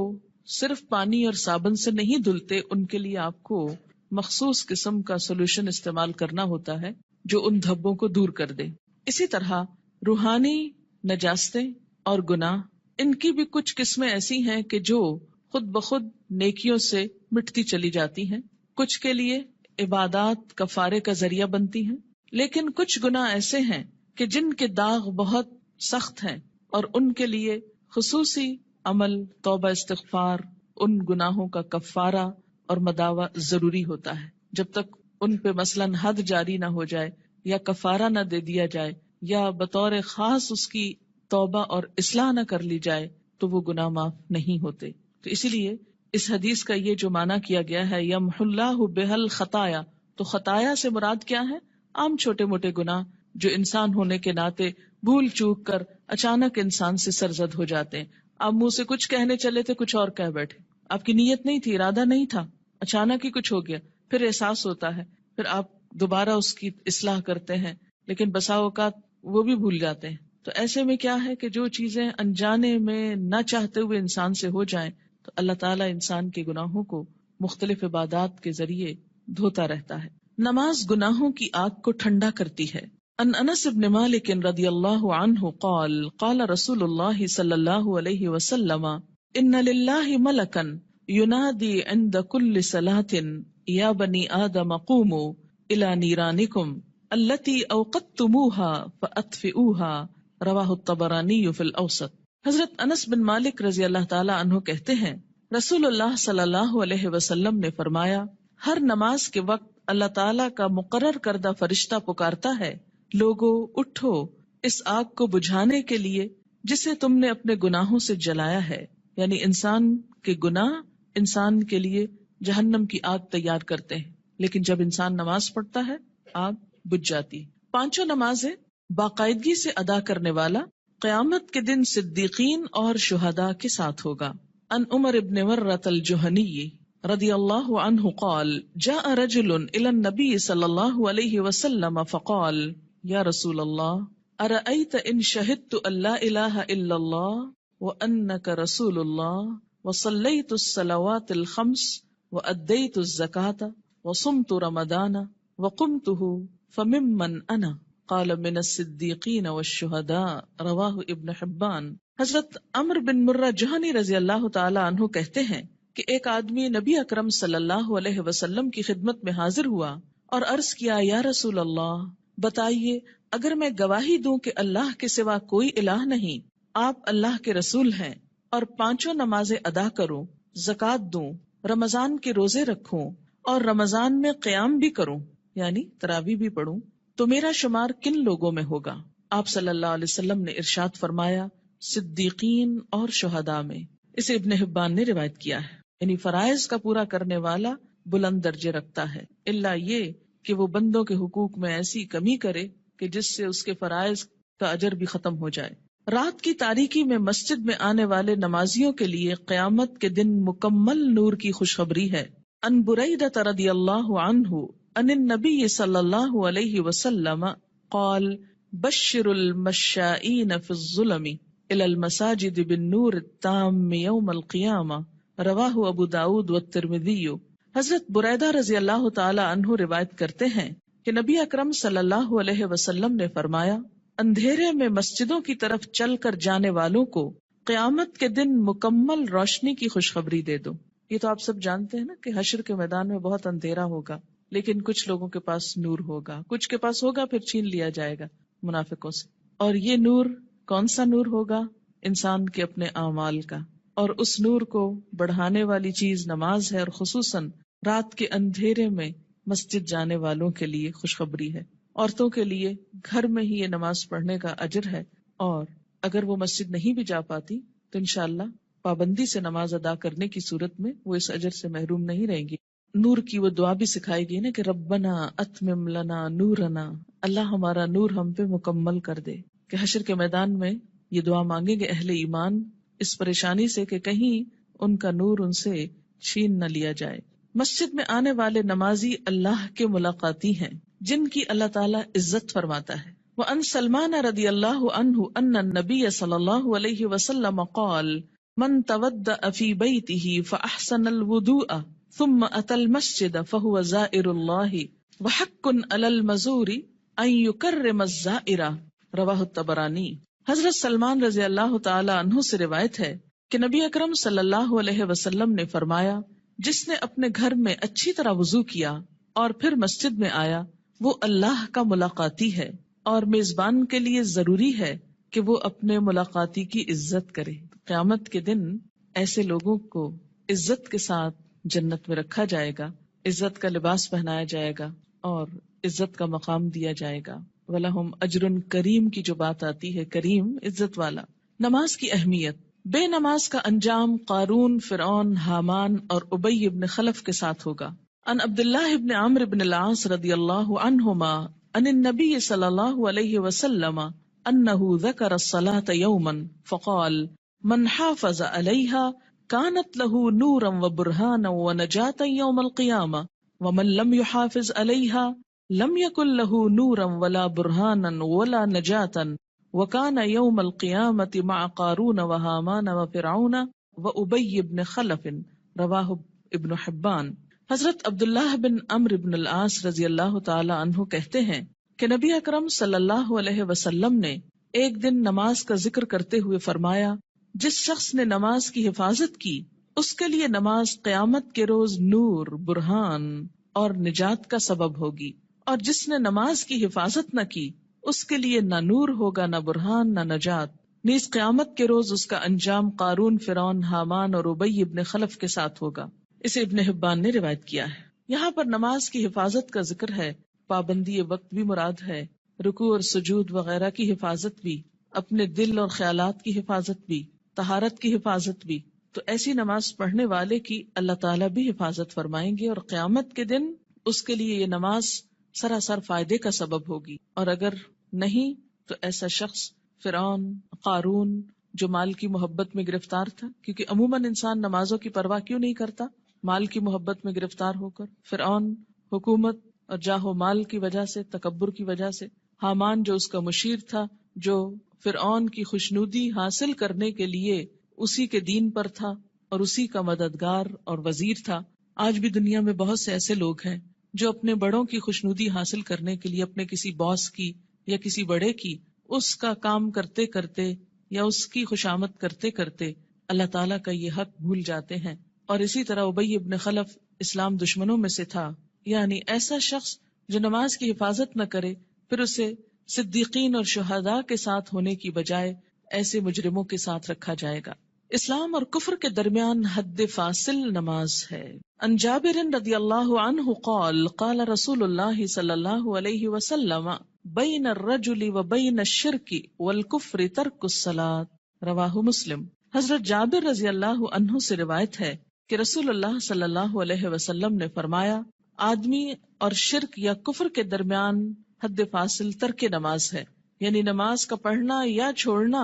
Speaker 1: صرف پانی اور صابن سے نہیں دھلتے، ان کے لیے آپ کو مخصوص قسم کا سولوشن استعمال کرنا ہوتا ہے جو ان دھبوں کو دور کر دے۔ اسی طرح روحانی نجاستیں اور گناہ، ان کی بھی کچھ قسمیں ایسی ہیں کہ جو خود بخود نیکیوں سے مٹتی چلی جاتی ہیں، کچھ کے لیے عبادات کفارے کا ذریعہ بنتی ہیں، لیکن کچھ گناہ ایسے ہیں کہ جن کے داغ بہت سخت ہیں اور ان کے لیے خصوصی عمل توبہ استغفار، ان گناہوں کا کفارہ اور مداوع ضروری ہوتا ہے۔ جب تک ان پہ مثلاً حد جاری نہ ہو جائے یا کفارہ نہ دے دیا جائے یا بطور خاص اس کی توبہ اور اصلاح نہ کر لی جائے تو وہ گناہ معاف نہیں ہوتے۔ تو اسی لیے اس حدیث کا یہ جو معنی کیا گیا ہے یمحو اللہ بها الخطایا، تو خطایا سے مراد کیا ہے؟ عام چھوٹے موٹے گناہ جو انسان ہونے کے ناطے بھول چوک کر اچانک انسان سے سرزد ہو جاتے ہیں۔ آپ منہ سے کچھ کہنے چلے تھے، کچھ اور کہہ بیٹھے، آپ کی نیت نہیں تھی، ارادہ نہیں تھا، اچانک ہی کچھ ہو گیا، پھر احساس ہوتا ہے، پھر آپ دوبارہ اس کی اصلاح کرتے ہیں، لیکن بسا اوقات وہ بھی بھول جاتے ہیں۔ تو ایسے میں کیا ہے کہ جو چیزیں انجانے میں نہ چاہتے ہوئے انسان سے ہو جائیں تو اللہ تعالیٰ انسان کے گناہوں کو مختلف عبادات کے ذریعے دھوتا رہتا ہے۔ نماز گناہوں کی آگ کو ٹھنڈا کرتی ہے۔ ان انس بن مالک رضی اللہ عنہ قال قال رسول اللہ صلی اللہ علیہ وسلم ان للہ ملکا ینادی عند کل صلاة یا بنی آدم قوموا الی نیرانکم التی اوقدتموها فاطفئوها رواہ الطبرانی فی الاوسط۔ حضرت انس بن مالک رضی اللہ تعالی عنہ کہتے ہیں، رسول اللہ صلی اللہ علیہ وسلم نے فرمایا، ہر نماز کے وقت اللہ تعالیٰ کا مقرر کردہ فرشتہ پکارتا ہے، لوگو اٹھو، اس آگ کو بجھانے کے لیے جسے تم نے اپنے گناہوں سے جلایا ہے. یعنی انسان کے گناہ انسان کے لیے جہنم کی آگ تیار کرتے ہیں، لیکن جب انسان نماز پڑھتا ہے آگ بجھ جاتی. 5 نمازیں باقاعدگی سے ادا کرنے والا قیامت کے دن صدیقین اور شہداء کے ساتھ ہوگا. ان عمر ابن ورۃ الجہنی رضی اللہ عنہ قال جاء رجل الى النبی صلی اللہ علیہ وسلم فقال یا رسول اللہ ارأیت ان شہدت ان لا الہ الا اللہ وانک رسول اللہ وصلیت الصلوات الخمس وادیت الزکاة وصمت رمضان وقمته فممن انا قال من الصدیقین والشہداء رواہ ابن حبان. حضرت عمر بن مرہ جہنی رضی اللہ تعالی عنہ کہتے ہیں کہ ایک آدمی نبی اکرم صلی اللہ علیہ وسلم کی خدمت میں حاضر ہوا اور عرض کیا یا رسول اللہ بتائیے اگر میں گواہی دوں کہ اللہ کے سوا کوئی الہ نہیں، آپ اللہ کے رسول ہیں، اور 5 نمازیں ادا کروں، زکوٰۃ دوں، رمضان کے روزے رکھوں اور رمضان میں قیام بھی کروں یعنی تراویح بھی پڑھوں، تو میرا شمار کن لوگوں میں ہوگا؟ آپ صلی اللہ علیہ وسلم نے ارشاد فرمایا صدیقین اور شہداء میں. اسے ابن حبان نے روایت کیا ہے. یعنی فرائض کا پورا کرنے والا بلند درجے رکھتا ہے، الا یہ کہ وہ بندوں کے حقوق میں ایسی کمی کرے کہ جس سے اس کے فرائض کا اجر بھی ختم ہو جائے. رات کی تاریکی میں مسجد میں آنے والے نمازیوں کے لیے قیامت کے دن مکمل نور کی خوشخبری ہے. ان بریدہ رضی اللہ عنہ ان النبی صلی اللہ علیہ وسلم قال بشر المشائین فی الظلم الى المساجد بالنور التام یوم القیامہ رواہ ابو داود والترمذی. حضرت بریدہ رضی اللہ تعالی عنہ روایت کرتے ہیں کہ نبی اکرم صلی اللہ علیہ وسلم نے فرمایا اندھیرے میں مسجدوں کی طرف چل کر جانے والوں کو قیامت کے دن مکمل روشنی کی خوشخبری دے دو. یہ تو آپ سب جانتے ہیں نا کہ حشر کے میدان میں بہت اندھیرا ہوگا، لیکن کچھ لوگوں کے پاس نور ہوگا، کچھ کے پاس ہوگا پھر چھین لیا جائے گا منافقوں سے. اور یہ نور کون سا نور ہوگا؟ انسان کے اپنے اعمال کا. اور اس نور کو بڑھانے والی چیز نماز ہے، اور خصوصاً رات کے اندھیرے میں مسجد جانے والوں کے لیے خوشخبری ہے. عورتوں کے لیے گھر میں ہی یہ نماز پڑھنے کا اجر ہے، اور اگر وہ مسجد نہیں بھی جا پاتی تو انشاءاللہ پابندی سے نماز ادا کرنے کی صورت میں وہ اس اجر سے محروم نہیں رہیں گی. نور کی وہ دعا بھی سکھائی گئی نا کہ ربنا اتمم لنا نورنا، اللہ ہمارا نور ہم پہ مکمل کر دے. کہ حشر کے میدان میں یہ دعا مانگیں گے اہل ایمان اس پریشانی سے کہ کہیں ان کا نور ان سے چھین نہ لیا جائے. مسجد میں آنے والے نمازی اللہ کے ملاقاتی ہیں جن کی اللہ تعالیٰ عزت فرماتا ہے. وَأَن سلمان رضی اللہ عنہ ان النبی صلی اللہ علیہ وسلم قال من تودأ فی بیتہ فاحسن الوضوء ثم اتى المسجد فهو زائر اللہ وحق علی المزور ان یکرم الزائر رواہ الطبرانی. حضرت سلمان رضی اللہ تعالی عنہ سے روایت ہے کہ نبی اکرم صلی اللہ علیہ وسلم نے فرمایا جس نے اپنے گھر میں اچھی طرح وضو کیا اور پھر مسجد میں آیا وہ اللہ کا ملاقاتی ہے، اور میزبان کے لیے ضروری ہے کہ وہ اپنے ملاقاتی کی عزت کرے. قیامت کے دن ایسے لوگوں کو عزت کے ساتھ جنت میں رکھا جائے گا، عزت کا لباس پہنایا جائے گا اور عزت کا مقام دیا جائے گا. وَلَهُمْ أَجْرٌ کریم کی جو بات آتی ہے، کریم عزت والا. نماز کی اہمیت. بے نماز کا انجام قارون، فرعون، حامان اور ابی ابن خلف کے ساتھ ہوگا. ان عبداللہ ابن عمرو بن العاص رضی اللہ عنہما ان النبی صلی اللہ علیہ وسلم انہ ذکر الصلاة یوما فقال من حافظ علیہا كانت له نورا وبرهانا ونجاة يوم القيامة ومن لم يحافظ عليها لم يكن له نورا ولا برهانا ولا نجاة وكان يوم القيامة مع قارون وهامان وفرعون وأبي بن خلف رواه ابن حبان. حضرت عبداللہ بن عمرو بن العاص رضی اللہ تعالی عنہ کہتے ہیں کہ نبی اکرم صلی اللہ علیہ وسلم نے ایک دن نماز کا ذکر کرتے ہوئے فرمایا جس شخص نے نماز کی حفاظت کی اس کے لیے نماز قیامت کے روز نور، برہان اور نجات کا سبب ہوگی، اور جس نے نماز کی حفاظت نہ کی اس کے لیے نہ نور ہوگا، نہ برہان، نہ نجات. نیز قیامت کے روز اس کا انجام قارون، فرعون، حامان اور ابی ابن خلف کے ساتھ ہوگا. اسے ابن حبان نے روایت کیا ہے. یہاں پر نماز کی حفاظت کا ذکر ہے، پابندی وقت بھی مراد ہے، رکوع اور سجود وغیرہ کی حفاظت بھی، اپنے دل اور خیالات کی حفاظت بھی، طہارت کی حفاظت بھی، تو ایسی نماز پڑھنے والے کی اللہ تعالیٰ بھی حفاظت فرمائیں گے، اور قیامت کے دن اس کے لیے یہ نماز سراسر فائدے کا سبب ہوگی۔ اور اگر نہیں تو ایسا شخص فرعون، قارون، جو مال کی محبت میں گرفتار تھا، کیونکہ عموماً انسان نمازوں کی پرواہ کیوں نہیں کرتا؟ مال کی محبت میں گرفتار ہو کر۔ فرعون حکومت اور جاہ و مال کی وجہ سے، تکبر کی وجہ سے۔ حامان جو اس کا مشیر تھا، جو فرعون کی خوشنودی حاصل کرنے کے لیے اسی کے دین پر تھا اور اسی کا مددگار اور وزیر تھا۔ آج بھی دنیا میں بہت سے ایسے لوگ ہیں جو اپنے بڑوں کی خوشنودی حاصل کرنے کے لیے اپنے کسی باس کی یا کسی بڑے کی اس کا کام کرتے کرتے یا اس کی خوشامد کرتے کرتے اللہ تعالیٰ کا یہ حق بھول جاتے ہیں۔ اور اسی طرح ابی ابن خلف اسلام دشمنوں میں سے تھا، یعنی ایسا شخص جو نماز کی حفاظت نہ کرے، پھر اسے صدیقین اور شہداء کے ساتھ ہونے کی بجائے ایسے مجرموں کے ساتھ رکھا جائے گا۔ اسلام اور کفر کے درمیان حد فاصل نماز ہے۔ عن جابر رضی اللہ عنہ قال قال رسول اللہ صلی اللہ علیہ وسلم بین الرجل و بین الشرک والکفر ترک الصلاۃ، رواہ مسلم۔ حضرت جابر رضی اللہ عنہ سے روایت ہے کہ رسول اللہ صلی اللہ علیہ وسلم نے فرمایا، آدمی اور شرک یا کفر کے درمیان حد فاصل ترک نماز ہے، یعنی نماز کا پڑھنا یا چھوڑنا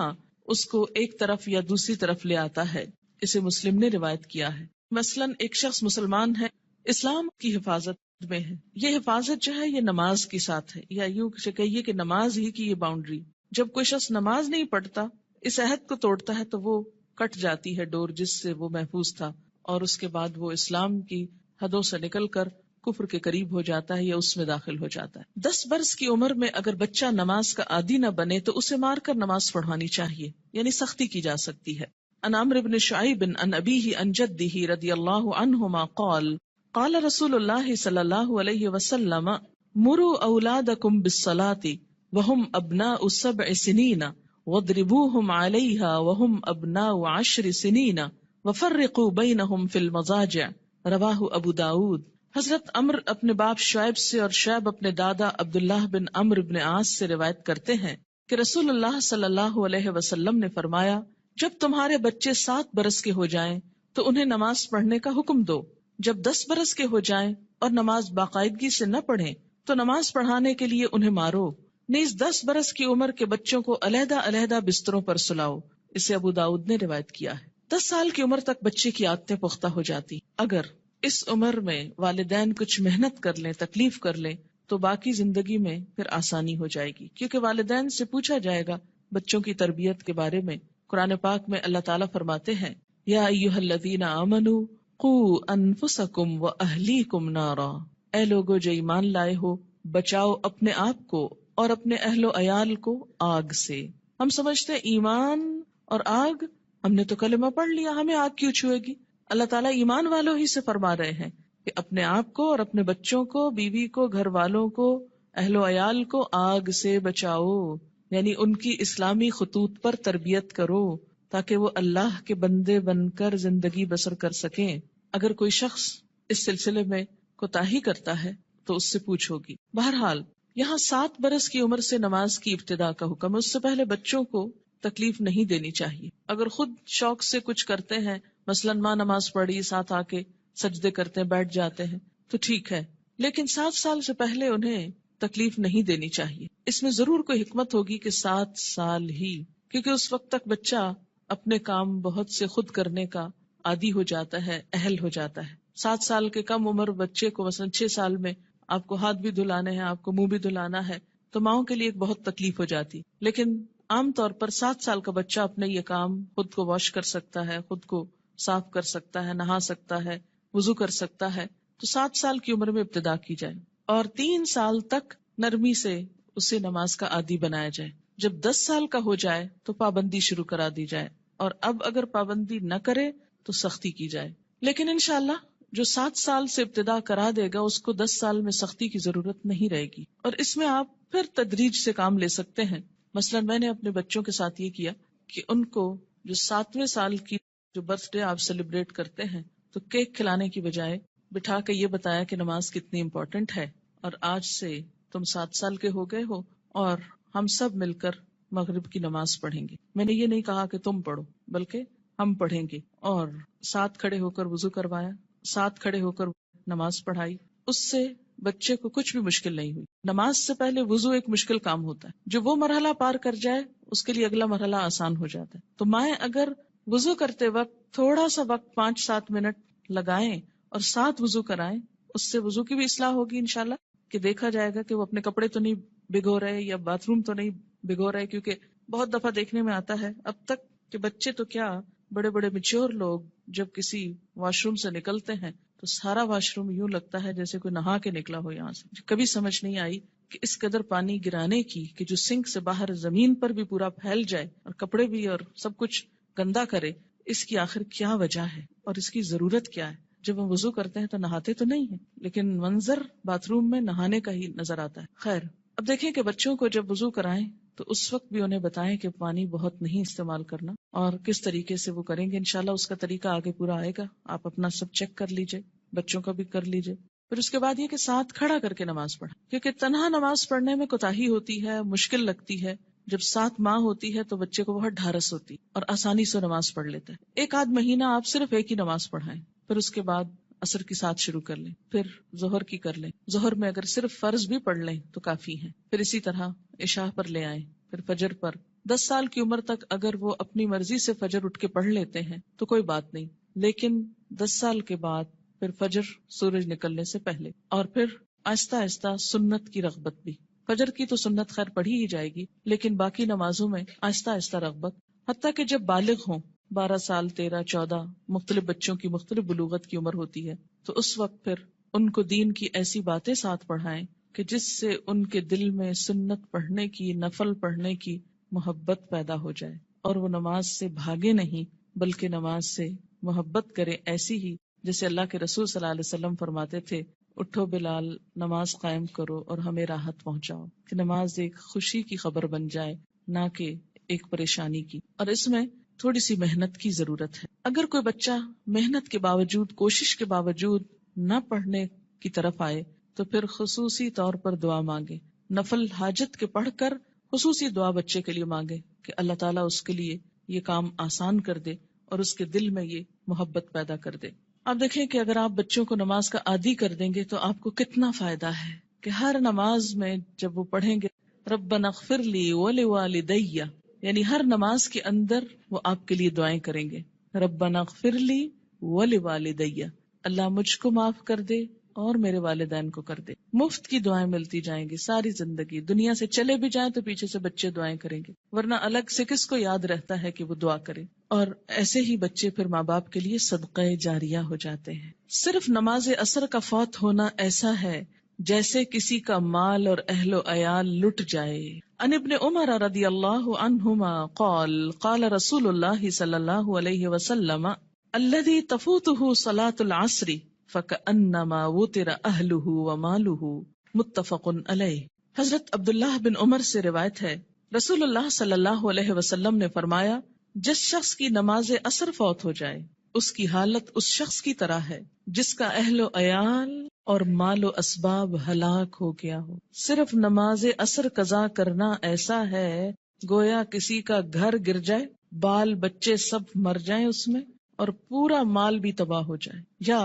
Speaker 1: اس کو ایک طرف یا دوسری طرف لے آتا ہے۔ اسے مسلم نے روایت کیا ہے۔ مثلاً ایک شخص مسلمان ہے، اسلام کی حفاظت میں ہے، یہ حفاظت جو ہے یہ نماز کے ساتھ ہے، یا یوں کہیے کہ نماز ہی کی یہ باؤنڈری۔ جب کوئی شخص نماز نہیں پڑھتا، اس عہد کو توڑتا ہے تو وہ کٹ جاتی ہے ڈور جس سے وہ محفوظ تھا، اور اس کے بعد وہ اسلام کی حدوں سے نکل کر کفر کے قریب ہو جاتا ہے یا اس میں داخل ہو جاتا ہے۔ 10 برس کی عمر میں اگر بچہ نماز کا عادی نہ بنے تو اسے مار کر نماز پڑھوانی چاہیے، یعنی سختی کی جا سکتی ہے۔ عن عمرو بن شعیب عن ابیہ عن جدہ رضی اللہ عنہما قال قال رسول اللہ صلی اللہ علیہ وسلم مروا اولادکم بالصلاۃ وهم ابناء 7 سنین واضربوهم علیہا وهم ابناء 10 سنین وفرقوا بینہم فی المضاجع، رواہ ابو داود۔ حضرت عمرو اپنے باپ شعیب سے اور شعیب اپنے دادا عبداللہ بن عمرو بن عاص سے روایت کرتے ہیں کہ رسول اللہ صلی اللہ علیہ وسلم نے فرمایا، جب تمہارے بچے 7 برس کے ہو جائیں تو انہیں نماز پڑھنے کا حکم دو، جب 10 برس کے ہو جائیں اور نماز باقاعدگی سے نہ پڑھیں تو نماز پڑھانے کے لیے انہیں مارو، نیز 10 برس کی عمر کے بچوں کو علیحدہ علیحدہ بستروں پر سلاؤ۔ اسے ابو داؤد نے روایت کیا ہے۔ 10 سال کی عمر تک بچے کی عادتیں پختہ ہو جاتی، اگر اس عمر میں والدین کچھ محنت کر لیں، تکلیف کر لیں تو باقی زندگی میں پھر آسانی ہو جائے گی، کیونکہ والدین سے پوچھا جائے گا بچوں کی تربیت کے بارے میں۔ قرآن پاک میں اللہ تعالیٰ فرماتے ہیں، یا ایھا الذین آمنوا قوا انفسکم واہلیکم نارا، اے لوگو جو ایمان لائے ہو، بچاؤ اپنے آپ کو اور اپنے اہل و عیال کو آگ سے۔ ہم سمجھتے ہیں ایمان اور آگ، ہم نے تو کلمہ پڑھ لیا، ہمیں آگ کیوں چھوئے گی؟ اللہ تعالیٰ ایمان والوں ہی سے فرما رہے ہیں کہ اپنے آپ کو اور اپنے بچوں کو، بیوی کو، گھر والوں کو، اہل و عیال کو آگ سے بچاؤ، یعنی ان کی اسلامی خطوط پر تربیت کرو تاکہ وہ اللہ کے بندے بن کر زندگی بسر کر سکیں۔ اگر کوئی شخص اس سلسلے میں کوتاہی کرتا ہے تو اس سے پوچھ ہوگی۔ بہرحال یہاں 7 برس کی عمر سے نماز کی ابتدا کا حکم ہے، اس سے پہلے بچوں کو تکلیف نہیں دینی چاہیے۔ اگر خود شوق سے کچھ کرتے ہیں، مثلاً ماں نماز پڑھی، ساتھ آ کے سجدے کرتے ہیں، بیٹھ جاتے ہیں تو ٹھیک ہے، لیکن 7 سال سے پہلے انہیں تکلیف نہیں دینی چاہیے۔ اس میں ضرور کوئی حکمت ہوگی کہ 7 سال ہی، کیونکہ اس وقت تک بچہ اپنے کام بہت سے خود کرنے کا عادی ہو جاتا ہے، اہل ہو جاتا ہے۔ 7 سال کے کم عمر بچے کو مثلاً 6 سال میں آپ کو ہاتھ بھی دھلانے ہیں، آپ کو منہ بھی دھلانا ہے، تو ماؤں کے لیے ایک بہت تکلیف ہو جاتی۔ لیکن عام طور پر 7 سال کا بچہ اپنے یہ کام خود کو واش کر سکتا ہے، خود کو صاف کر سکتا ہے، نہا سکتا ہے، وضو کر سکتا ہے، تو 7 سال کی عمر میں ابتدا کی جائے اور 3 سال تک نرمی سے اسے نماز کا عادی بنایا جائے۔ جب 10 سال کا ہو جائے تو پابندی شروع کرا دی جائے، اور اب اگر پابندی نہ کرے تو سختی کی جائے۔ لیکن انشاءاللہ جو 7 سال سے ابتدا کرا دے گا اس کو 10 سال میں سختی کی ضرورت نہیں رہے گی، اور اس میں آپ پھر تدریج سے کام لے سکتے ہیں۔ مثلا میں نے اپنے بچوں کے ساتھ یہ کیا کہ ان کو جو 7ویں سال کی جو برتھ ڈے آپ سیلیبریٹ کرتے ہیں تو کیک کھلانے کی بجائے بٹھا کے یہ بتایا کہ نماز کتنی امپورٹنٹ ہے، اور آج سے تم 7 سال کے ہو گئے ہو اور ہم سب مل کر مغرب کی نماز پڑھیں گے. میں نے یہ نہیں کہا کہ تم پڑھو، بلکہ ہم پڑھیں گے. اور ساتھ کھڑے ہو کر وضو کروایا، ساتھ کھڑے ہو کر نماز پڑھائی. اس سے بچے کو کچھ بھی مشکل نہیں ہوئی. نماز سے پہلے وضو ایک مشکل کام ہوتا ہے، جو وہ مرحلہ پار کر جائے اس کے لیے اگلا مرحلہ آسان ہو جاتا ہے. تو مائیں اگر وضو کرتے وقت تھوڑا سا وقت 5-7 منٹ لگائیں اور ساتھ وضو کرائیں، اس سے وضو کی بھی اصلاح ہوگی انشاءاللہ، کہ دیکھا جائے گا کہ وہ اپنے کپڑے تو نہیں بھگو رہے یا باتھ روم تو نہیں بھگو رہے. کیونکہ بہت دفعہ دیکھنے میں آتا ہے اب تک کہ بچے تو کیا، بڑے بڑے میچور لوگ جب کسی واش روم سے نکلتے ہیں تو سارا واش روم یوں لگتا ہے جیسے کوئی نہا کے نکلا ہو یہاں سے. کبھی سمجھ نہیں آئی کہ اس قدر پانی گرانے کی کہ جو سنک سے باہر زمین پر بھی پورا پھیل جائے اور کپڑے بھی اور سب کچھ گندا کرے، اس کی آخر کیا وجہ ہے اور اس کی ضرورت کیا ہے. جب ہم وضو کرتے ہیں تو نہاتے تو نہیں ہیں، لیکن منظر باتھ روم میں نہانے کا ہی نظر آتا ہے. خیر، اب دیکھیں کہ بچوں کو جب وضو کرائیں تو اس وقت بھی انہیں بتائیں کہ پانی بہت نہیں استعمال کرنا اور کس طریقے سے وہ کریں گے. انشاءاللہ اس کا طریقہ آگے پورا آئے گا، آپ اپنا سب چیک کر لیجئے، بچوں کا بھی کر لیجئے. پھر اس کے بعد یہ کہ ساتھ کھڑا کر کے نماز پڑھیں، کیونکہ تنہا نماز پڑھنے میں کوتاہی ہوتی ہے، مشکل لگتی ہے. جب ساتھ ماں ہوتی ہے تو بچے کو بہت ڈھارس ہوتی اور آسانی سے نماز پڑھ لیتا ہے. 1 آدھ مہینہ آپ صرف ایک ہی نماز پڑھائیں، پھر اس کے بعد عصر کی ساتھ شروع کر لیں، پھر ظہر کی کر لیں. ظہر میں اگر صرف فرض بھی پڑھ لیں تو کافی ہے. پھر اسی طرح عشاء پر لے آئیں، پھر فجر پر. 10 سال کی عمر تک اگر وہ اپنی مرضی سے فجر اٹھ کے پڑھ لیتے ہیں تو کوئی بات نہیں، لیکن 10 سال کے بعد پھر فجر سورج نکلنے سے پہلے، اور پھر آہستہ آہستہ سنت کی رغبت بھی. فجر کی تو سنت خیر پڑھی ہی جائے گی، لیکن باقی نمازوں میں آہستہ آہستہ رغبت، حتیٰ کہ جب بالغ ہوں، 12 سال 13 14 مختلف بچوں کی مختلف بلوغت کی عمر ہوتی ہے، تو اس وقت پھر ان کو دین کی ایسی باتیں ساتھ پڑھائیں کہ جس سے ان کے دل میں سنت پڑھنے کی، نفل پڑھنے کی محبت پیدا ہو جائے اور وہ نماز سے بھاگے نہیں بلکہ نماز سے محبت کرے، ایسی ہی جیسے اللہ کے رسول صلی اللہ علیہ وسلم فرماتے تھے، اٹھو بلال، نماز قائم کرو اور ہمیں راحت پہنچاؤ. کہ نماز ایک خوشی کی خبر بن جائے، نہ کہ ایک پریشانی کی. اور اس میں تھوڑی سی محنت کی ضرورت ہے. اگر کوئی بچہ محنت کے باوجود، کوشش کے باوجود نہ پڑھنے کی طرف آئے تو پھر خصوصی طور پر دعا مانگے. نفل حاجت کے پڑھ کر خصوصی دعا بچے کے لیے مانگے کہ اللہ تعالیٰ اس کے لیے یہ کام آسان کر دے اور اس کے دل میں یہ محبت پیدا کر دے. آپ دیکھیں کہ اگر آپ بچوں کو نماز کا عادی کر دیں گے تو آپ کو کتنا فائدہ ہے کہ ہر نماز میں جب وہ پڑھیں گے ربنا اغفر لی ولوالدی، یعنی ہر نماز کے اندر وہ آپ کے لیے دعائیں کریں گے. ربنا اغفر لی ولوالدی، اللہ مجھ کو معاف کر دے اور میرے والدین کو کر دے. مفت کی دعائیں ملتی جائیں گی ساری زندگی. دنیا سے چلے بھی جائیں تو پیچھے سے بچے دعائیں کریں گے، ورنہ الگ سے کس کو یاد رہتا ہے کہ وہ دعا کرے. اور ایسے ہی بچے پھر ماں باپ کے لیے صدقہ جاریہ ہو جاتے ہیں. صرف نماز عصر کا فوت ہونا ایسا ہے جیسے کسی کا مال اور اہل و عیال لٹ جائے. عن ابن عمر رضی اللہ عنہما قال قال رسول اللہ صلی اللہ علیہ وسلم الذي تفوته صلاة العصر فكأنما وتر اہلہ ومالہ، متفق علیہ. حضرت عبداللہ بن عمر سے روایت ہے، رسول اللہ صلی اللہ علیہ وسلم نے فرمایا، جس شخص کی نماز عصر فوت ہو جائے اس کی حالت اس شخص کی طرح ہے جس کا اہل و عیال اور مال و اسباب ہلاک ہو گیا ہو. صرف نماز عصر قضا کرنا ایسا ہے گویا کسی کا گھر گر جائے، بال بچے سب مر جائیں اس میں اور پورا مال بھی تباہ ہو جائے، یا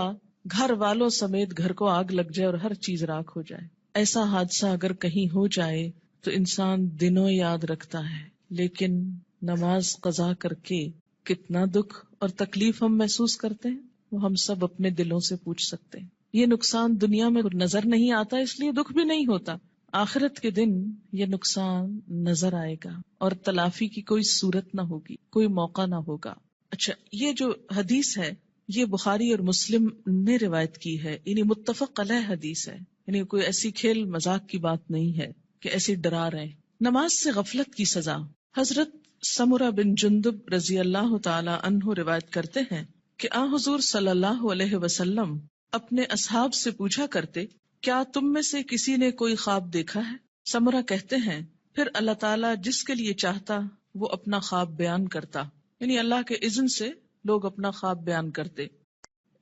Speaker 1: گھر والوں سمیت گھر کو آگ لگ جائے اور ہر چیز راکھ ہو جائے. ایسا حادثہ اگر کہیں ہو جائے تو انسان دنوں یاد رکھتا ہے، لیکن نماز قضا کر کے کتنا دکھ اور تکلیف ہم محسوس کرتے ہیں وہ ہم سب اپنے دلوں سے پوچھ سکتے ہیں. یہ نقصان دنیا میں نظر نہیں آتا اس لیے دکھ بھی نہیں ہوتا، آخرت کے دن یہ نقصان نظر آئے گا اور تلافی کی کوئی صورت نہ ہوگی، کوئی موقع نہ ہوگا. اچھا، یہ جو حدیث ہے یہ بخاری اور مسلم نے روایت کی ہے، یعنی متفق علیہ حدیث ہے، یعنی کوئی ایسی کھیل مذاق کی بات نہیں ہے کہ ایسی ڈرا رہے. نماز سے غفلت کی سزا. حضرت سمرہ بن جندب رضی اللہ تعالی عنہ روایت کرتے ہیں کہ حضور صلی اللہ علیہ وسلم اپنے اصحاب سے پوچھا کرتے، کیا تم میں سے کسی نے کوئی خواب دیکھا ہے؟ سمرہ کہتے ہیں پھر اللہ تعالیٰ جس کے لیے چاہتا وہ اپنا خواب بیان کرتا، یعنی اللہ کے اذن سے لوگ اپنا خواب بیان کرتے.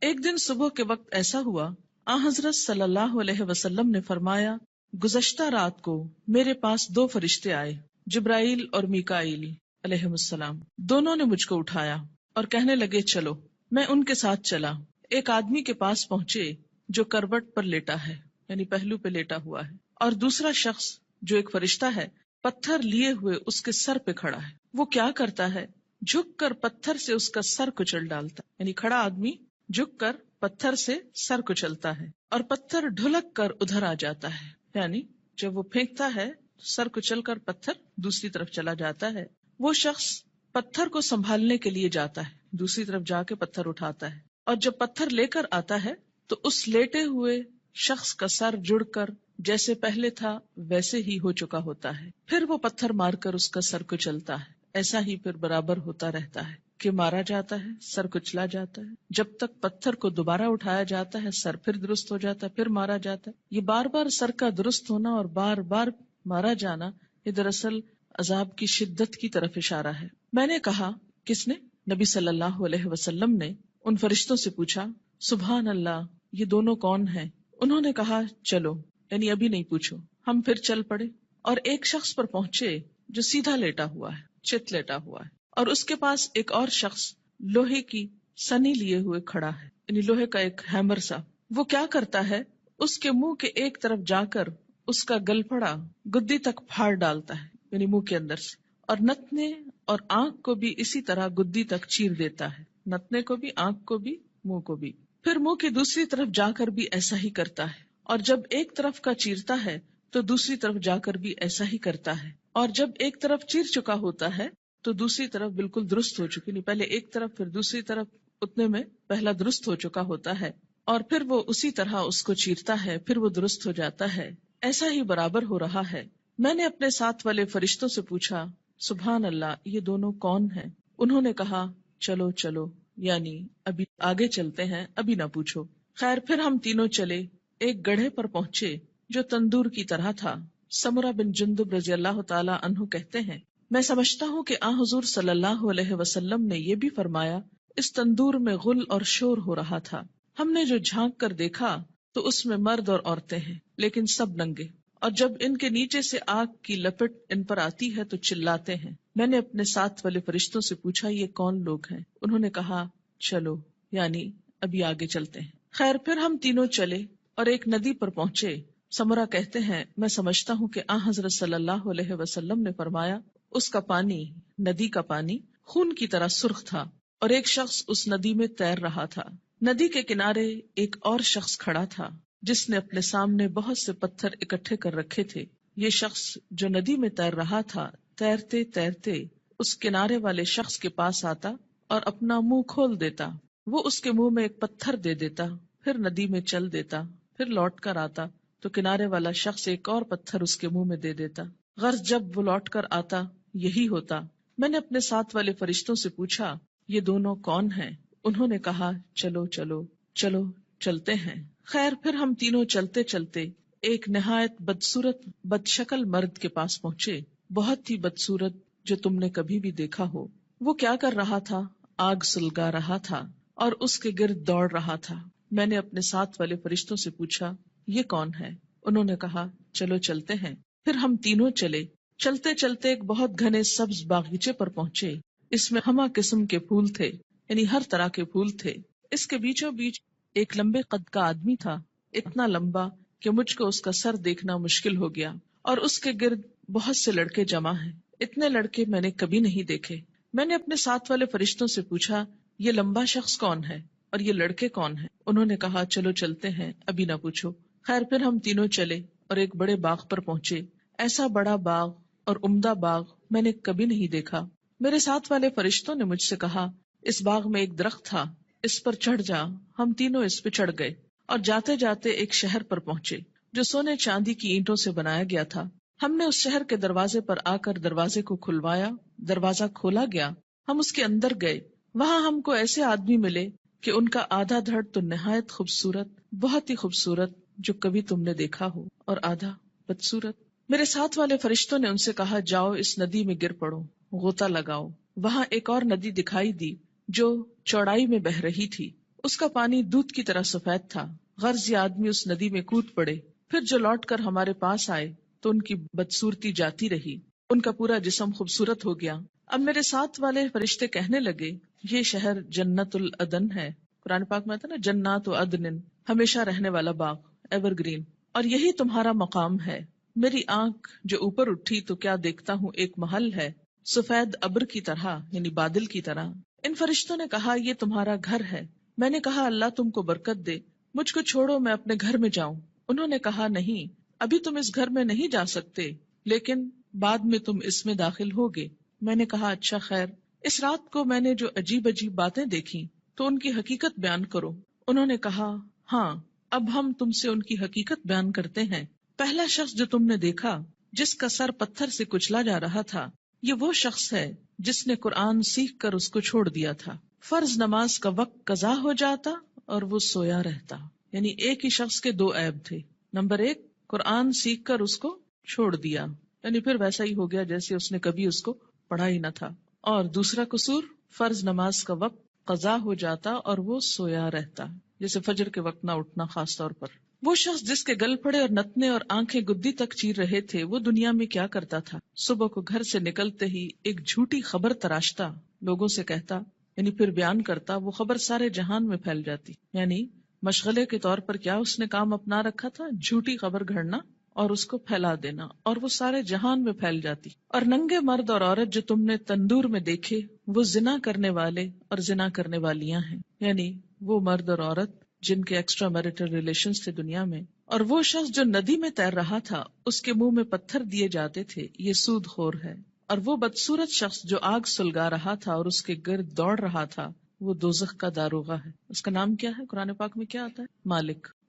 Speaker 1: ایک دن صبح کے وقت ایسا ہوا، حضرت صلی اللہ علیہ وسلم نے فرمایا، گزشتہ رات کو میرے پاس 2 فرشتے آئے، جبرائیل اور میکائیل علیہم السلام. دونوں نے مجھ کو اٹھایا اور کہنے لگے چلو. میں ان کے ساتھ چلا. ایک آدمی کے پاس پہنچے جو کروٹ پر لیٹا ہے، یعنی پہلو پہ لیٹا ہوا ہے، اور دوسرا شخص جو ایک فرشتہ ہے پتھر لیے ہوئے اس کے سر پہ کھڑا ہے. وہ کیا کرتا ہے؟ جھک کر پتھر سے اس کا سر کچل ڈالتا، یعنی کھڑا آدمی جھک کر پتھر سے سر کچلتا ہے اور پتھر ڈھلک کر ادھر آ جاتا ہے، یعنی جب وہ پھینکتا ہے سر کچل کر پتھر دوسری طرف چلا جاتا ہے. وہ شخص پتھر کو سنبھالنے کے لیے جاتا ہے، دوسری طرف جا کے پتھر اٹھاتا ہے، اور جب پتھر لے کر آتا ہے تو اس لیٹے ہوئے شخص کا سر جڑ کر جیسے پہلے تھا ویسے ہی ہو چکا ہوتا ہے. پھر وہ پتھر مار کر اس کا سر کچلتا ہے. ایسا ہی پھر برابر ہوتا رہتا ہے کہ مارا جاتا ہے، سر کچلا جاتا ہے، جب تک پتھر کو دوبارہ اٹھایا جاتا ہے سر پھر درست ہو جاتا ہے، پھر مارا جاتا ہے. یہ بار بار سر کا درست ہونا اور بار بار مارا جانا یہ دراصل عذاب کی شدت کی طرف اشارہ ہے. میں نے کہا کس نے؟ نبی صلی اللہ علیہ وسلم نے ان فرشتوں سے پوچھا سبحان اللہ، یہ دونوں کون ہیں؟ انہوں نے کہا چلو، یعنی ابھی نہیں پوچھو. ہم پھر چل پڑے اور ایک شخص پر پہنچے جو سیدھا لیٹا ہوا ہے، چت لیٹا ہوا ہے، اور اس کے پاس ایک اور شخص لوہے کی سنی لیے ہوئے کھڑا ہے، یعنی لوہے کا ایک ہیمر سا. وہ کیا کرتا ہے؟ اس کے منہ کے ایک طرف جا کر اس کا گلپھڑا گدی تک پھاڑ ڈالتا ہے، یعنی منہ کے اندر سے، اور نتنے اور آنکھ کو بھی اسی طرح گدی تک چیر دیتا ہے، نتنے کو بھی، آنکھ کو بھی، منہ کو بھی. پھر منہ کی دوسری طرف جا کر بھی ایسا ہی کرتا ہے، اور جب ایک طرف کا چیرتا ہے تو دوسری طرف جا کر بھی ایسا ہی کرتا ہے، اور جب ایک طرف چیر چکا ہوتا ہے تو دوسری طرف بالکل درست ہو چکی، نہیں پہلے ایک طرف پھر دوسری طرف، اتنے میں پہلا درست ہو چکا ہوتا ہے، اور پھر وہ اسی طرح اس کو چیرتا ہے، پھر وہ درست ہو جاتا ہے. ایسا ہی برابر ہو رہا ہے. میں نے اپنے ساتھ والے فرشتوں سے پوچھا سبحان اللہ، یہ دونوں کون ہیں؟ انہوں نے کہا چلو چلو، یعنی ابھی آگے چلتے ہیں، ابھی نہ پوچھو. خیر پھر ہم تینوں چلے. ایک گڑھے پر پہنچے جو تندور کی طرح تھا. سمرہ بن جندب رضی اللہ تعالی عنہ کہتے ہیں میں سمجھتا ہوں کہ حضور صلی اللہ علیہ وسلم نے یہ بھی فرمایا اس تندور میں غل اور شور ہو رہا تھا. ہم نے جو جھانک کر دیکھا تو اس میں مرد اور عورتیں ہیں، لیکن سب ننگے، اور جب ان کے نیچے سے آگ کی لپٹ ان پر آتی ہے تو چلاتے ہیں. میں نے اپنے ساتھ والے فرشتوں سے پوچھا یہ کون لوگ ہیں؟ انہوں نے کہا چلو، یعنی ابھی آگے چلتے ہیں. خیر پھر ہم تینوں چلے اور ایک ندی پر پہنچے. سمرہ کہتے ہیں میں سمجھتا ہوں کہ حضرت صلی اللہ علیہ وسلم نے فرمایا اس کا پانی، ندی کا پانی خون کی طرح سرخ تھا، اور ایک شخص اس ندی میں تیر رہا تھا. ندی کے کنارے ایک اور شخص کھڑا تھا جس نے اپنے سامنے بہت سے پتھر اکٹھے کر رکھے تھے. یہ شخص جو ندی میں تیر رہا تھا تیرتے تیرتے اس کنارے والے شخص کے پاس آتا اور اپنا منہ کھول دیتا. وہ اس کے منہ میں ایک پتھر دے دیتا، پھر ندی میں چل دیتا، پھر لوٹ کر آتا تو کنارے والا شخص ایک اور پتھر اس کے منہ میں دے دیتا. غرض جب وہ لوٹ کر آتا یہی ہوتا. میں نے اپنے ساتھ والے فرشتوں سے پوچھا یہ دونوں کون ہیں؟ انہوں نے کہا چلو چلو چلو چلتے ہیں. خیر پھر ہم تینوں چلتے چلتے ایک نہایت بدصورت بد شکل مرد کے پاس پہنچے، بہت ہی بدصورت جو تم نے کبھی بھی دیکھا ہو. وہ کیا کر رہا تھا؟ آگ سلگا رہا تھا اور اس کے گرد دوڑ رہا تھا. میں نے اپنے ساتھ والے فرشتوں سے پوچھا یہ کون ہے؟ انہوں نے کہا چلو چلتے ہیں. پھر ہم تینوں چلے. چلتے چلتے ایک بہت گھنے سبز باغیچے پر پہنچے. اس میں ہمہ قسم کے پھول تھے، یعنی ہر طرح کے پھول تھے. اس کے بیچوں بیچ ایک لمبے قد کا آدمی تھا، اتنا لمبا کہ مجھ کو اس کا سر دیکھنا مشکل ہو گیا، اور اس کے گرد بہت سے لڑکے جمع ہیں. اتنے لڑکے میں نے کبھی نہیں دیکھے. میں نے اپنے ساتھ والے فرشتوں سے پوچھا یہ لمبا شخص کون ہے اور یہ لڑکے کون ہیں؟ انہوں نے کہا چلو چلتے ہیں، ابھی نہ پوچھو. خیر پھر ہم تینوں چلے اور ایک بڑے باغ پر پہنچے. ایسا بڑا باغ اور عمدہ باغ میں نے کبھی نہیں دیکھا. میرے ساتھ والے فرشتوں نے مجھ سے کہا اس باغ میں ایک درخت تھا، اس پر چڑھ جا. ہم تینوں اس پہ چڑھ گئے اور جاتے جاتے ایک شہر پر پہنچے جو سونے چاندی کی اینٹوں سے بنایا گیا تھا. ہم نے اس شہر کے دروازے پر آ کر دروازے کو کھلوایا. دروازہ کھولا گیا، ہم اس کے اندر گئے. وہاں ہم کو ایسے آدمی ملے کہ ان کا آدھا دھڑ تو نہایت خوبصورت، بہت ہی خوبصورت جو کبھی تم نے دیکھا ہو، اور آدھا بدصورت. میرے ساتھ والے فرشتوں نے ان سے کہا جاؤ اس ندی میں گر پڑو، غوطہ لگاؤ. وہاں ایک اور ندی دکھائی دی جو چوڑائی میں بہ رہی تھی. اس کا پانی دودھ کی طرح سفید تھا. غرض یہ آدمی اس ندی میں کود پڑے، پھر جو لوٹ کر ہمارے پاس آئے تو ان کی بدصورتی جاتی رہی، ان کا پورا جسم خوبصورت ہو گیا۔ اب میرے ساتھ والے فرشتے کہنے لگے یہ شہر جنت العدن ہے، قرآن پاک میں آتا ہے نا جنات و عدن، ہمیشہ رہنے والا باغ، ایور گرین، اور یہی تمہارا مقام ہے۔ میری آنکھ جو اوپر اٹھی تو کیا دیکھتا ہوں، ایک محل ہے سفید ابر کی طرح، یعنی بادل کی طرح۔ ان فرشتوں نے کہا یہ تمہارا گھر ہے۔ میں نے کہا اللہ تم کو برکت دے، مجھ کو چھوڑو میں اپنے گھر میں جاؤں۔ انہوں نے کہا نہیں، ابھی تم اس گھر میں نہیں جا سکتے، لیکن بعد میں تم اس میں داخل ہوگے۔ میں نے کہا اچھا خیر، اس رات کو میں نے جو عجیب عجیب باتیں دیکھی تو ان کی حقیقت بیان کرو۔ انہوں نے کہا ہاں، اب ہم تم سے ان کی حقیقت بیان کرتے ہیں۔ پہلا شخص جو تم نے دیکھا جس کا سر پتھر سے کچلا جا رہا تھا، یہ وہ شخص ہے جس نے قرآن سیکھ کر اس کو چھوڑ دیا تھا۔ فرض نماز کا وقت قضا ہو جاتا اور وہ سویا رہتا۔ یعنی ایک ہی شخص کے دو عیب تھے، نمبر ایک قرآن سیکھ کر اس کو چھوڑ دیا، یعنی پھر ویسا ہی ہو گیا جیسے اس نے کبھی اس کو پڑھا ہی نہ تھا، اور دوسرا قصور فرض نماز کا وقت قضا ہو جاتا اور وہ سویا رہتا، جیسے فجر کے وقت نہ اٹھنا خاص طور پر۔ وہ شخص جس کے گل پھڑے اور نتنے اور آنکھیں گدی تک چیر رہے تھے، وہ دنیا میں کیا کرتا تھا؟ صبح کو گھر سے نکلتے ہی ایک جھوٹی خبر تراشتا، لوگوں سے کہتا، یعنی پھر بیان کرتا، وہ خبر سارے جہان میں پھیل جاتی۔ یعنی مشغلے کے طور پر کیا اس نے کام اپنا رکھا تھا؟ جھوٹی خبر گھڑنا اور اس کو پھیلا دینا، اور وہ سارے جہان میں پھیل جاتی۔ اور ننگے مرد اور عورت جو تم نے تندور میں دیکھے، وہ زنا کرنے والے اور زنا کرنے والیاں ہیں، یعنی وہ مرد اور عورت جن کے ایکسٹرا میرٹل ریلیشنز تھے دنیا میں۔ اور وہ شخص جو ندی میں تیر رہا تھا، اس کے منہ میں پتھر دیے جاتے تھے، یہ سود خور ہے۔ اور وہ بدصورت شخص جو آگ سلگا رہا تھا اور اس کے گرد دوڑ رہا تھا، وہ دوزخ کا داروغہ ہے۔ اس کا نام کیا ہے؟ قرآن پاک میں کیا آتا ہے؟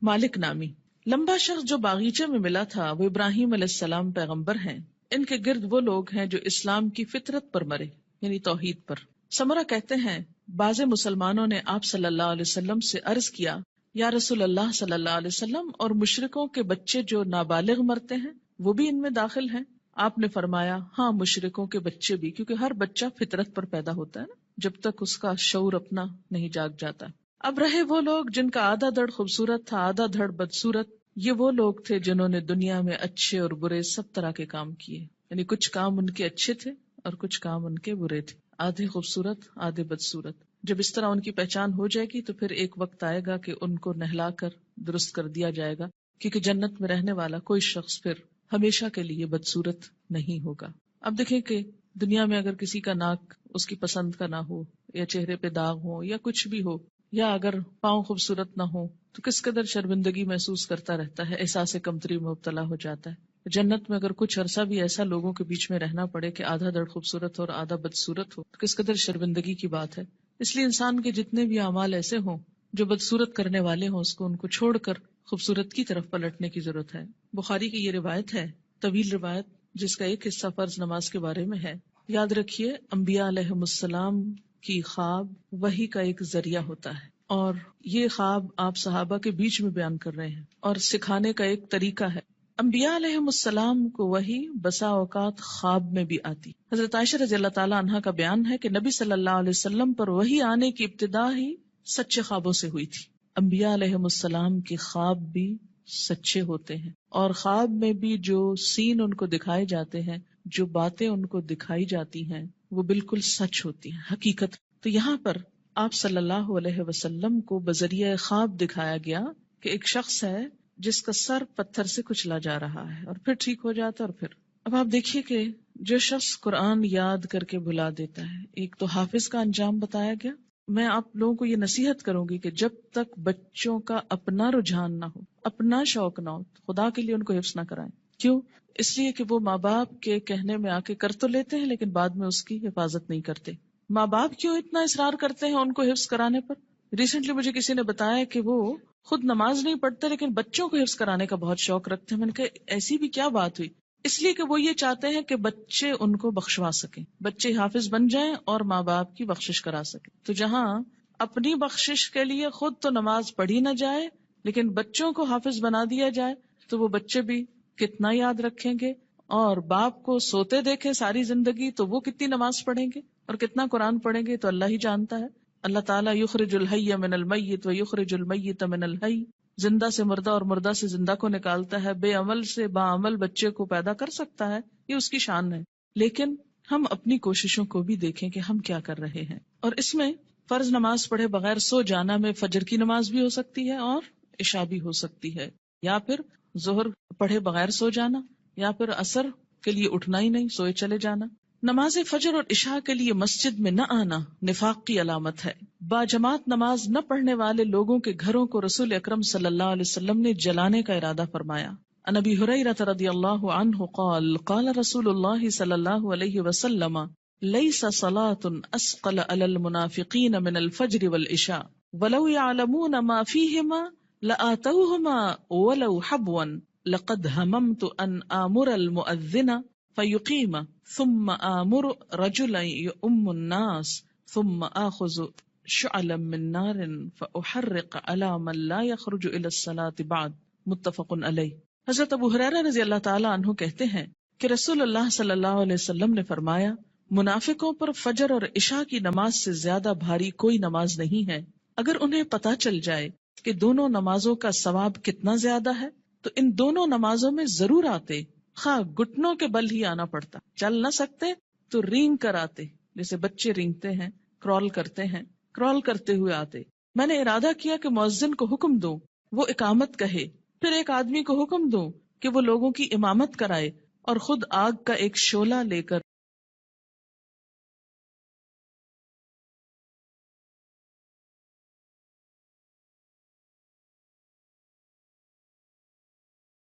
Speaker 1: مالک نامی۔ لمبا شخص جو باغیچے میں ملا تھا، وہ ابراہیم علیہ السلام پیغمبر ہیں۔ ان کے گرد وہ لوگ ہیں جو اسلام کی فطرت پر مرے، یعنی توحید پر۔ سمرہ کہتے ہیں بعض مسلمانوں نے آپ صلی اللہ علیہ وسلم سے عرض کیا، یا رسول اللہ صلی اللہ علیہ وسلم، اور مشرکوں کے بچے جو نابالغ مرتے ہیں وہ بھی ان میں داخل ہیں؟ آپ نے فرمایا ہاں، مشرکوں کے بچے بھی، کیونکہ ہر بچہ فطرت پر پیدا ہوتا ہے نا، جب تک اس کا شعور اپنا نہیں جاگ جاتا۔ اب رہے وہ لوگ جن کا آدھا دھڑ خوبصورت تھا، آدھا دھڑ بدصورت، یہ وہ لوگ تھے جنہوں نے دنیا میں اچھے اور برے سب طرح کے کام کیے، یعنی کچھ کام ان کے اچھے تھے اور کچھ کام ان کے برے تھے، آدھے خوبصورت آدھے بدصورت۔ جب اس طرح ان کی پہچان ہو جائے گی تو پھر ایک وقت آئے گا کہ ان کو نہلا کر درست کر دیا جائے گا، کیونکہ جنت میں رہنے والا کوئی شخص پھر ہمیشہ کے لیے بدصورت نہیں ہوگا۔ اب دیکھیں کہ دنیا میں اگر کسی کا ناک اس کی پسند کا نہ ہو، یا چہرے پہ داغ ہو، یا کچھ بھی ہو، یا اگر پاؤں خوبصورت نہ ہو، تو کس قدر شرمندگی محسوس کرتا رہتا ہے، احساس کمتری میں مبتلا ہو جاتا ہے۔ جنت میں اگر کچھ عرصہ بھی ایسا لوگوں کے بیچ میں رہنا پڑے کہ آدھا دھڑ خوبصورت ہو اور آدھا بدصورت ہو، تو کس قدر شرمندگی کی بات ہے۔ اس لیے انسان کے جتنے بھی اعمال ایسے ہوں جو بدصورت کرنے والے ہوں، اس کو ان کو چھوڑ کر خوبصورت کی طرف پلٹنے کی ضرورت ہے۔ بخاری کی یہ روایت ہے، طویل روایت، جس کا ایک حصہ فرض نماز کے بارے میں ہے۔ یاد رکھیے انبیاء علیہم السلام کی خواب وحی کا ایک ذریعہ ہوتا ہے، اور یہ خواب آپ صحابہ کے بیچ میں بیان کر رہے ہیں اور سکھانے کا ایک طریقہ ہے۔ انبیاء علیہم السلام کو وحی بسا اوقات خواب میں بھی آتی۔ حضرت عائشہ رضی اللہ تعالی عنہا کا بیان ہے کہ نبی صلی اللہ علیہ وسلم پر وحی آنے کی ابتدا ہی سچے خوابوں سے ہوئی تھی۔ انبیاء علیہم السلام کے خواب بھی سچے ہوتے ہیں، اور خواب میں بھی جو سین ان کو دکھائے جاتے ہیں، جو باتیں ان کو دکھائی جاتی ہیں، وہ بالکل سچ ہوتی ہیں، حقیقت۔ تو یہاں پر آپ صلی اللہ علیہ وسلم کو بذریعہ خواب دکھایا گیا کہ ایک شخص ہے جس کا سر پتھر سے کچلا جا رہا ہے، اور پھر ٹھیک ہو جاتا ہے۔ اور پھر اب آپ دیکھیے کہ جو شخص قرآن یاد کر کے بھلا دیتا ہے، ایک تو حافظ کا انجام بتایا گیا۔ میں آپ لوگوں کو یہ نصیحت کروں گی کہ جب تک بچوں کا اپنا رجحان نہ ہو، اپنا شوق نہ ہو، خدا کے لیے ان کو حفظ نہ کرائیں۔ کیوں؟ اس لیے کہ وہ ماں باپ کے کہنے میں آ کے کر تو لیتے ہیں، لیکن بعد میں اس کی حفاظت نہیں کرتے۔ ماں باپ کیوں اتنا اصرار کرتے ہیں ان کو حفظ کرانے پر؟ ریسنٹلی مجھے کسی نے بتایا کہ وہ خود نماز نہیں پڑھتے لیکن بچوں کو حفظ کرانے کا بہت شوق رکھتے ہیں۔ میں نے کہا ایسی بھی کیا بات ہوئی؟ اس لیے کہ وہ یہ چاہتے ہیں کہ بچے ان کو بخشوا سکیں، بچے حافظ بن جائیں اور ماں باپ کی بخشش کرا سکیں۔ تو جہاں اپنی بخشش کے لیے خود تو نماز پڑھی نہ جائے لیکن بچوں کو حافظ بنا دیا جائے، تو وہ بچے بھی کتنا یاد رکھیں گے، اور باپ کو سوتے دیکھیں ساری زندگی تو وہ کتنی نماز پڑھیں گے اور کتنا قرآن پڑھیں گے، تو اللہ ہی جانتا ہے۔ اللہ تعالیٰ یخرج الحی من المیت و یخرج المیت من الحی، زندہ سے مردہ اور مردہ سے زندہ کو نکالتا ہے، بے عمل سے باعمل بچے کو پیدا کر سکتا ہے، یہ اس کی شان ہے. لیکن ہم اپنی کوششوں کو بھی دیکھیں کہ ہم کیا کر رہے ہیں. اور اس میں فرض نماز پڑھے بغیر سو جانا میں فجر کی نماز بھی ہو سکتی ہے اور عشاء بھی ہو سکتی ہے، یا پھر ظہر پڑھے بغیر سو جانا، یا پھر عصر کے لیے اٹھنا ہی نہیں، سوئے چلے جانا. نماز فجر اور عشاء کے لیے مسجد میں نہ آنا نفاق کی علامت ہے. باجماعت نماز نہ پڑھنے والے لوگوں کے گھروں کو رسول اکرم صلی اللہ علیہ وسلم نے جلانے کا ارادہ فرمایا. عن ابی ہریرہ رضی اللہ عنہ قال قال رسول اللہ صلی اللہ علیہ وسلم لیس صلاة اسقل علی المنافقین من الفجر والعشاء ولو يعلمون ما فيهما لآتوهما ولو حبوا لقد هممت ان آمر المؤذن فيقيم ثم آمر رجلا يؤم الناس ثم آخذ شعلا من نار فأحرق على من لا يخرج إلى الصلاة بعد. متفق علیہ. حضرت ابو ہریرہ رضی اللہ تعالی عنہ کہتے ہیں کہ رسول اللہ صلی اللہ علیہ وسلم نے فرمایا، منافقوں پر فجر اور عشاء کی نماز سے زیادہ بھاری کوئی نماز نہیں ہے. اگر انہیں پتہ چل جائے کہ دونوں نمازوں کا ثواب کتنا زیادہ ہے تو ان دونوں نمازوں میں ضرور آتے، خواہ گھٹنوں کے بل ہی آنا پڑتا. چل نہ سکتے تو رینگ کر آتے، جیسے بچے رینگتے ہیں، کرال کرتے ہیں، کرال کرتے ہوئے آتے. میں نے ارادہ کیا کہ مؤذن کو حکم دوں وہ اقامت کہے، پھر ایک آدمی کو حکم دوں کہ وہ لوگوں کی امامت کرائے، اور خود آگ کا ایک شعلہ لے کر